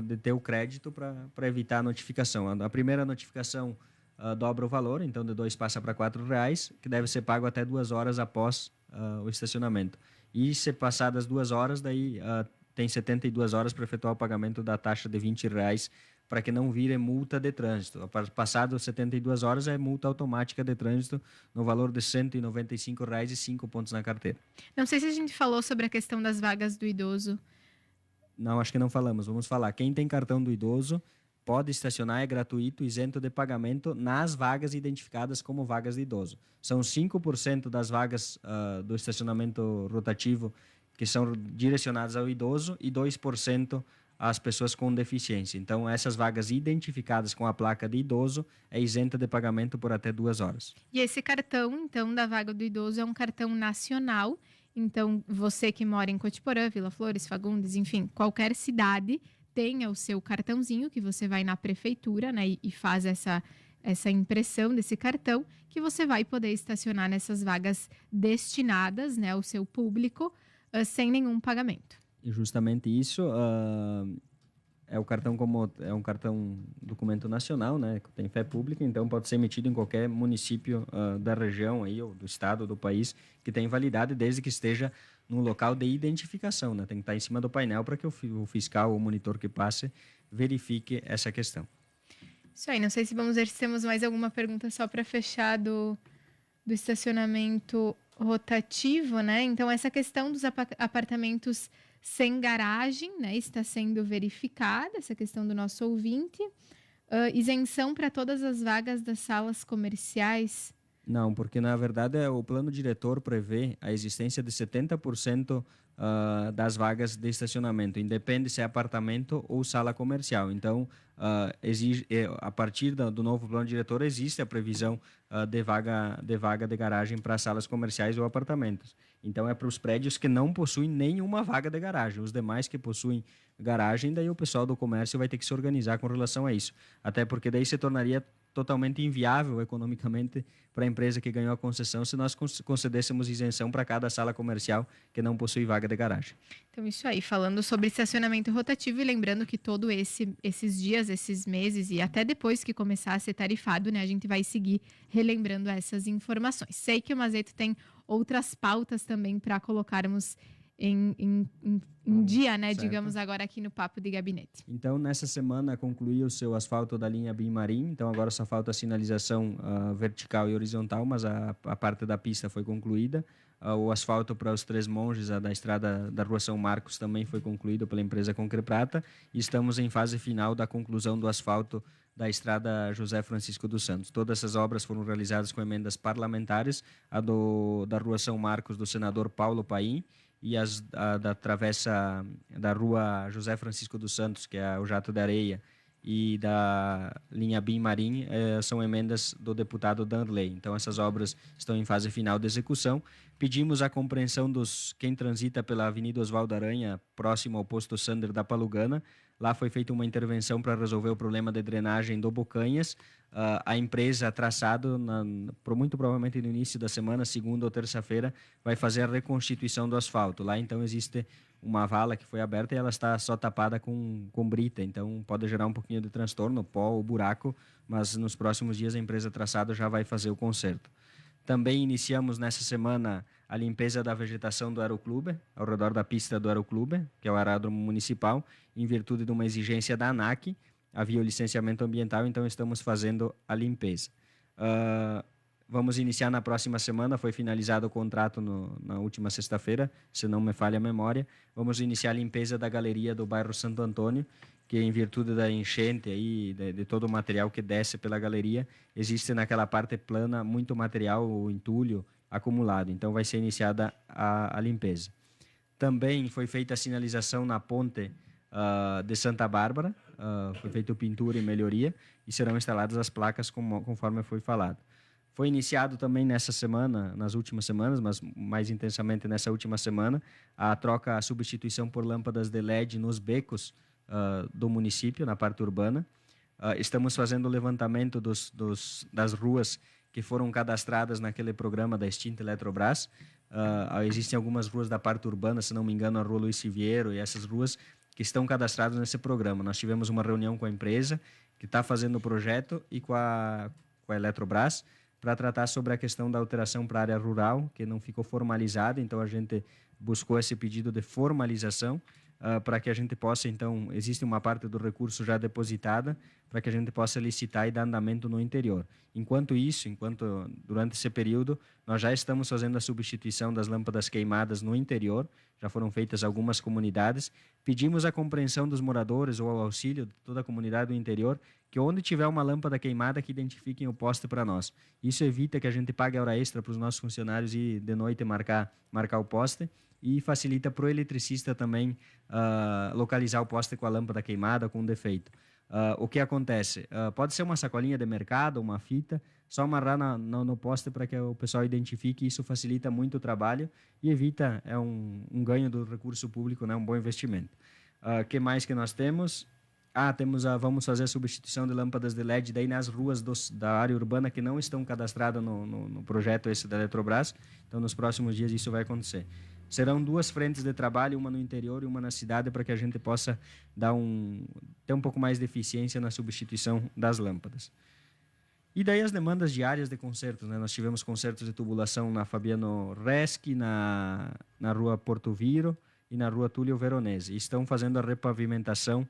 de ter o crédito para evitar a notificação. A primeira notificação dobra o valor, então de 2 passa para R$4, que deve ser pago até 2 horas após o estacionamento. E se passar das 2 horas, daí tem 72 horas para efetuar o pagamento da taxa de R$20, para que não vire multa de trânsito. Passado 72 horas é multa automática de trânsito no valor de R$195 e 5 pontos na carteira. Não sei se a gente falou sobre a questão das vagas do idoso. Não, acho que não falamos. Vamos falar. Quem tem cartão do idoso pode estacionar, é gratuito, isento de pagamento nas vagas identificadas como vagas de idoso. São 5% das vagas do estacionamento rotativo que são direcionadas ao idoso e 2% às pessoas com deficiência. Então, essas vagas identificadas com a placa de idoso é isenta de pagamento por até 2 horas. E esse cartão, então, da vaga do idoso é um cartão nacional. Então, você que mora em Cotiporã, Vila Flores, Fagundes, enfim, qualquer cidade tenha o seu cartãozinho, que você vai na prefeitura, né, e faz essa impressão desse cartão, que você vai poder estacionar nessas vagas destinadas, né, ao seu público, sem nenhum pagamento. E justamente isso, é um cartão documento nacional, né, que tem fé pública, então pode ser emitido em qualquer município da região aí, ou do estado, ou do país, que tem validade, desde que esteja num local de identificação, né, tem que estar em cima do painel para que o fiscal ou o monitor que passe verifique essa questão. Isso aí, não sei se vamos ver se temos mais alguma pergunta só para fechar do estacionamento rotativo, né? Então, essa questão dos apartamentos sem garagem, né, está sendo verificada, essa questão do nosso ouvinte. Isenção para todas as vagas das salas comerciais. Não, porque na verdade o plano diretor prevê a existência de 70% das vagas de estacionamento, independe se é apartamento ou sala comercial. Então, a partir do novo plano diretor existe a previsão de vaga de garagem para salas comerciais ou apartamentos. Então, é para os prédios que não possuem nenhuma vaga de garagem. Os demais que possuem garagem, daí o pessoal do comércio vai ter que se organizar com relação a isso. Até porque daí se tornaria totalmente inviável economicamente para a empresa que ganhou a concessão se nós concedêssemos isenção para cada sala comercial que não possui vaga de garagem. Então, isso aí, falando sobre estacionamento rotativo e lembrando que todo esses dias, esses meses e até depois que começar a ser tarifado, né, a gente vai seguir relembrando essas informações. Sei que o Mazeto tem outras pautas também para colocarmos em dia, né, digamos agora aqui no Papo de Gabinete. Então, nessa semana concluiu o seu asfalto da linha BIM-Marim, então agora só falta a sinalização vertical e horizontal, mas a parte da pista foi concluída. O asfalto para os Três Monges, da estrada da Rua São Marcos, também foi concluído pela empresa Concreprata, e estamos em fase final da conclusão do asfalto da estrada José Francisco dos Santos. Todas essas obras foram realizadas com emendas parlamentares, da Rua São Marcos do senador Paulo Paim, e da travessa da Rua José Francisco dos Santos, que é o Jato de Areia, e da linha BIM-Marim, são emendas do deputado Danley. Então, essas obras estão em fase final de execução. Pedimos a compreensão quem transita pela Avenida Oswaldo Aranha, próximo ao posto Sander da Palugana. Lá foi feita uma intervenção para resolver o problema de drenagem do Bocanhas. A empresa traçado, muito provavelmente no início da semana, segunda ou terça-feira, vai fazer a reconstituição do asfalto. Lá, então, existe uma vala que foi aberta e ela está só tapada com brita, então pode gerar um pouquinho de transtorno, pó ou buraco, mas nos próximos dias a empresa traçado já vai fazer o conserto. Também iniciamos nessa semana a limpeza da vegetação do Aeroclube, ao redor da pista do Aeroclube, que é o aeródromo municipal, em virtude de uma exigência da ANAC. Havia o licenciamento ambiental, então estamos fazendo a limpeza. Vamos iniciar na próxima semana, foi finalizado o contrato na última sexta-feira, se não me falha a memória. Vamos iniciar a limpeza da galeria do bairro Santo Antônio, que em virtude da enchente aí, de todo o material que desce pela galeria, existe naquela parte plana muito material, o entulho acumulado. Então vai ser iniciada a limpeza. Também foi feita a sinalização na ponte de Santa Bárbara, foi feita pintura e melhoria, e serão instaladas as placas conforme foi falado. Foi iniciado também nessa semana, nas últimas semanas, mas mais intensamente nessa última semana, a substituição por lâmpadas de LED nos becos do município, na parte urbana. Estamos fazendo o levantamento das ruas que foram cadastradas naquele programa da extinta Eletrobras. Existem algumas ruas da parte urbana, se não me engano, a Rua Luiz Siviero e essas ruas que estão cadastradas nesse programa. Nós tivemos uma reunião com a empresa que está fazendo o projeto e com a Eletrobras, para tratar sobre a questão da alteração para a área rural, que não ficou formalizada, então a gente buscou esse pedido de formalização para que a gente possa, então, existe uma parte do recurso já depositada, para que a gente possa licitar e dar andamento no interior. Enquanto durante esse período, nós já estamos fazendo a substituição das lâmpadas queimadas no interior, já foram feitas algumas comunidades, pedimos a compreensão dos moradores ou o auxílio de toda a comunidade do interior, que onde tiver uma lâmpada queimada, que identifiquem o poste para nós. Isso evita que a gente pague hora extra para os nossos funcionários e de noite marcar o poste, e facilita para o eletricista também localizar o poste com a lâmpada queimada, com defeito. O que acontece? Pode ser uma sacolinha de mercado, uma fita, só amarrar no poste para que o pessoal identifique. Isso facilita muito o trabalho e evita um ganho do recurso público, né? Um bom investimento. Que mais que nós temos? Vamos fazer a substituição de lâmpadas de LED daí nas ruas da área urbana que não estão cadastradas no projeto esse da Eletrobras. Então, nos próximos dias isso vai acontecer. serão 2 frentes de trabalho, uma no interior e uma na cidade, para que a gente possa ter um pouco mais de eficiência na substituição das lâmpadas. E daí as demandas diárias de concertos, né? Nós tivemos concertos de tubulação na Fabiano Reschi, na rua Porto Viro e na rua Túlio Veronese. E estão fazendo a repavimentação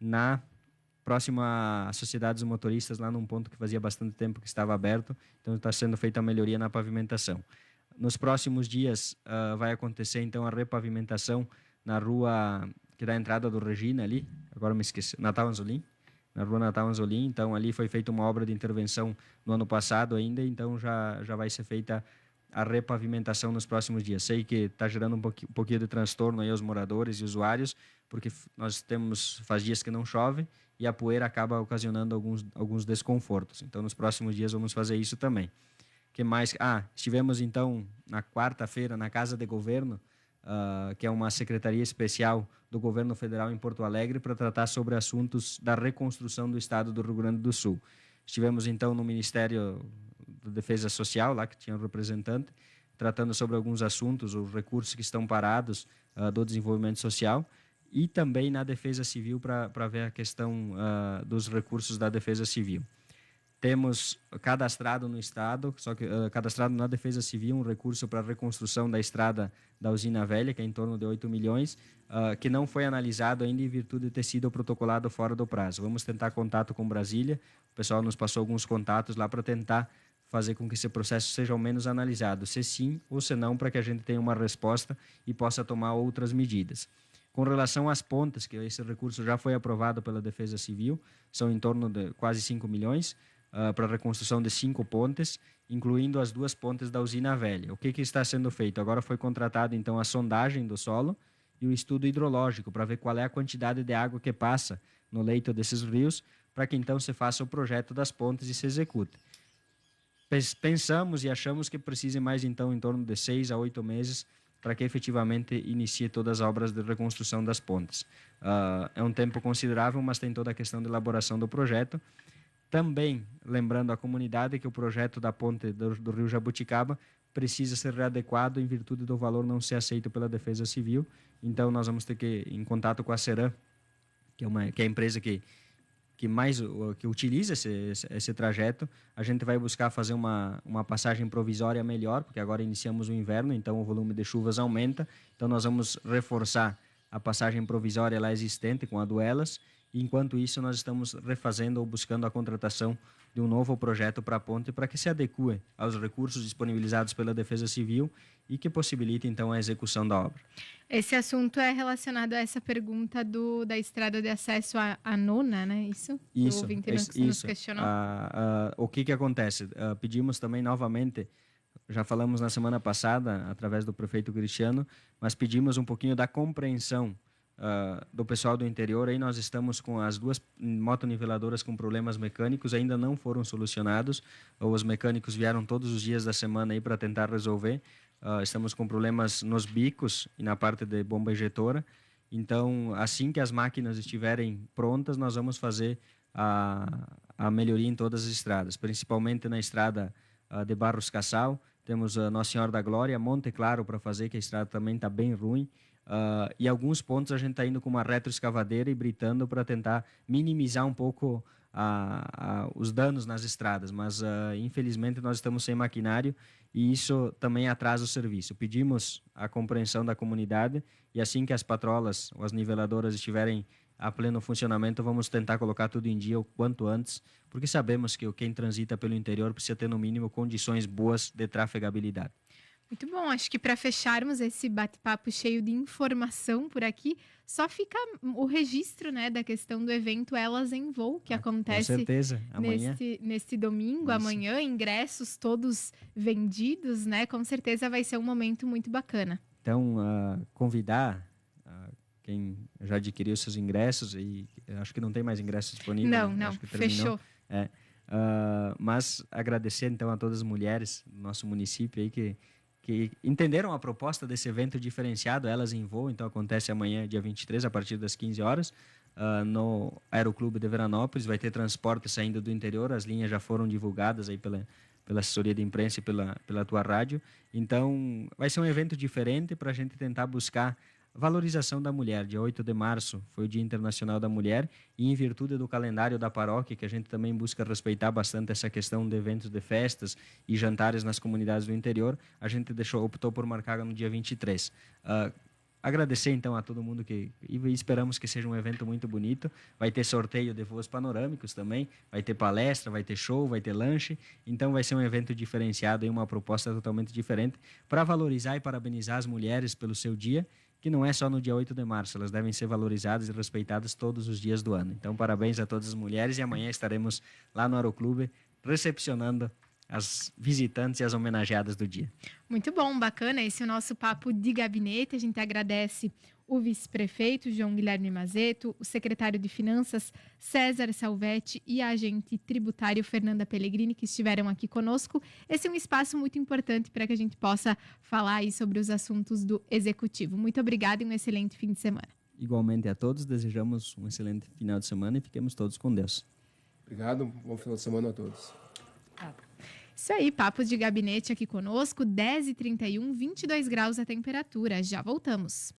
na próxima à Sociedade dos Motoristas, lá num ponto que fazia bastante tempo que estava aberto. Então está sendo feita a melhoria na pavimentação. Nos próximos dias vai acontecer então a repavimentação na rua que dá a entrada do Regina ali, agora me esqueci, Natal Anzolim, na rua Natal Anzolim. Então ali foi feita uma obra de intervenção no ano passado ainda, então já vai ser feita a repavimentação nos próximos dias. Sei que está gerando um pouquinho de transtorno aí aos moradores e usuários, porque faz dias que não chove e a poeira acaba ocasionando alguns desconfortos. Então nos próximos dias vamos fazer isso também. Que mais? Estivemos então na quarta-feira na Casa de Governo, que é uma secretaria especial do Governo Federal em Porto Alegre, para tratar sobre assuntos da reconstrução do estado do Rio Grande do Sul. Estivemos então no Ministério da Defesa Social, lá que tinha um representante, tratando sobre alguns assuntos, os recursos que estão parados do desenvolvimento social, e também na Defesa Civil para ver a questão dos recursos da Defesa Civil. Temos cadastrado no Estado, só que cadastrado na Defesa Civil, um recurso para a reconstrução da estrada da Usina Velha, que é em torno de 8 milhões, que não foi analisado ainda em virtude de ter sido protocolado fora do prazo. Vamos tentar contato com Brasília, o pessoal nos passou alguns contatos lá para tentar fazer com que esse processo seja ao menos analisado, se sim ou se não, para que a gente tenha uma resposta e possa tomar outras medidas. Com relação às pontes, que esse recurso já foi aprovado pela Defesa Civil, são em torno de quase 5 milhões, para a reconstrução de 5 pontes, incluindo as 2 pontes da Usina Velha. O que está sendo feito? Agora foi contratado então a sondagem do solo e o estudo hidrológico, para ver qual é a quantidade de água que passa no leito desses rios, para que então se faça o projeto das pontes e se execute. Pensamos e achamos que precise mais então em torno de 6 a 8 meses para que efetivamente inicie todas as obras de reconstrução das pontes. É um tempo considerável, mas tem toda a questão de elaboração do projeto. Também lembrando à comunidade que o projeto da ponte do Rio Jabuticaba precisa ser readequado em virtude do valor não ser aceito pela Defesa Civil. Então nós vamos ter que ir em contato com a Ceram, que é a empresa que utiliza esse trajeto. A gente vai buscar fazer uma passagem provisória melhor, porque agora iniciamos o inverno, então o volume de chuvas aumenta. Então nós vamos reforçar a passagem provisória lá existente com a Duelas. Enquanto isso, nós estamos refazendo ou buscando a contratação de um novo projeto para a ponte, para que se adeque aos recursos disponibilizados pela Defesa Civil e que possibilite, então, a execução da obra. Esse assunto é relacionado a essa pergunta da estrada de acesso à nona, né? Isso? Isso. O ouvinte nos questionou. O que acontece? Pedimos também novamente, já falamos na semana passada, através do prefeito Cristiano, mas pedimos um pouquinho da compreensão do pessoal do interior. Aí nós estamos com as 2 motoniveladoras com problemas mecânicos, ainda não foram solucionados. Os mecânicos vieram todos os dias da semana aí para tentar resolver. Estamos com problemas nos bicos e na parte de bomba injetora. Então, assim que as máquinas estiverem prontas, nós vamos fazer a melhoria em todas as estradas, principalmente na estrada de Barros Cassal. Temos Nossa Senhora da Glória, Monte Claro para fazer, que a estrada também está bem ruim. E alguns pontos a gente está indo com uma retroescavadeira e britando para tentar minimizar um pouco os danos nas estradas, mas infelizmente nós estamos sem maquinário e isso também atrasa o serviço. Pedimos a compreensão da comunidade e assim que as patrolas ou as niveladoras estiverem a pleno funcionamento, vamos tentar colocar tudo em dia o quanto antes, porque sabemos que quem transita pelo interior precisa ter no mínimo condições boas de trafegabilidade. Muito bom, acho que para fecharmos esse bate-papo cheio de informação por aqui, só fica o registro, né, da questão do evento Elas em Voo, que acontece com certeza. Amanhã. Neste domingo, isso. Amanhã, ingressos todos vendidos, né? Com certeza vai ser um momento muito bacana. Então, convidar quem já adquiriu seus ingressos, e acho que não tem mais ingressos disponíveis. Não, acho que terminou. Fechou. Mas agradecer então a todas as mulheres do nosso município aí que entenderam a proposta desse evento diferenciado, Elas em Voo. Então acontece amanhã, dia 23, a partir das 15 horas, no Aeroclube de Veranópolis. Vai ter transporte saindo do interior, as linhas já foram divulgadas aí pela assessoria de imprensa e pela tua rádio. Então, vai ser um evento diferente para a gente tentar buscar valorização da mulher. Dia 8 de março foi o Dia Internacional da Mulher e em virtude do calendário da paróquia, que a gente também busca respeitar bastante essa questão de eventos de festas e jantares nas comunidades do interior, a gente optou por marcar no dia 23. Agradecer então a todo mundo e esperamos que seja um evento muito bonito. Vai ter sorteio de voos panorâmicos também, vai ter palestra, vai ter show, vai ter lanche. Então vai ser um evento diferenciado e uma proposta totalmente diferente para valorizar e parabenizar as mulheres pelo seu dia, que não é só no dia 8 de março, elas devem ser valorizadas e respeitadas todos os dias do ano. Então, parabéns a todas as mulheres e amanhã estaremos lá no Aeroclube recepcionando as visitantes e as homenageadas do dia. Muito bom, bacana. Esse é o nosso papo de gabinete. A gente agradece o vice-prefeito João Guilherme Mazeto, o secretário de Finanças César Salvetti e a agente tributário Fernanda Pellegrini, que estiveram aqui conosco. Esse é um espaço muito importante para que a gente possa falar aí sobre os assuntos do Executivo. Muito obrigada e um excelente fim de semana. Igualmente a todos, desejamos um excelente final de semana e fiquemos todos com Deus. Obrigado, bom final de semana a todos. Isso aí, papos de gabinete aqui conosco, 10h31, 22 graus a temperatura. Já voltamos.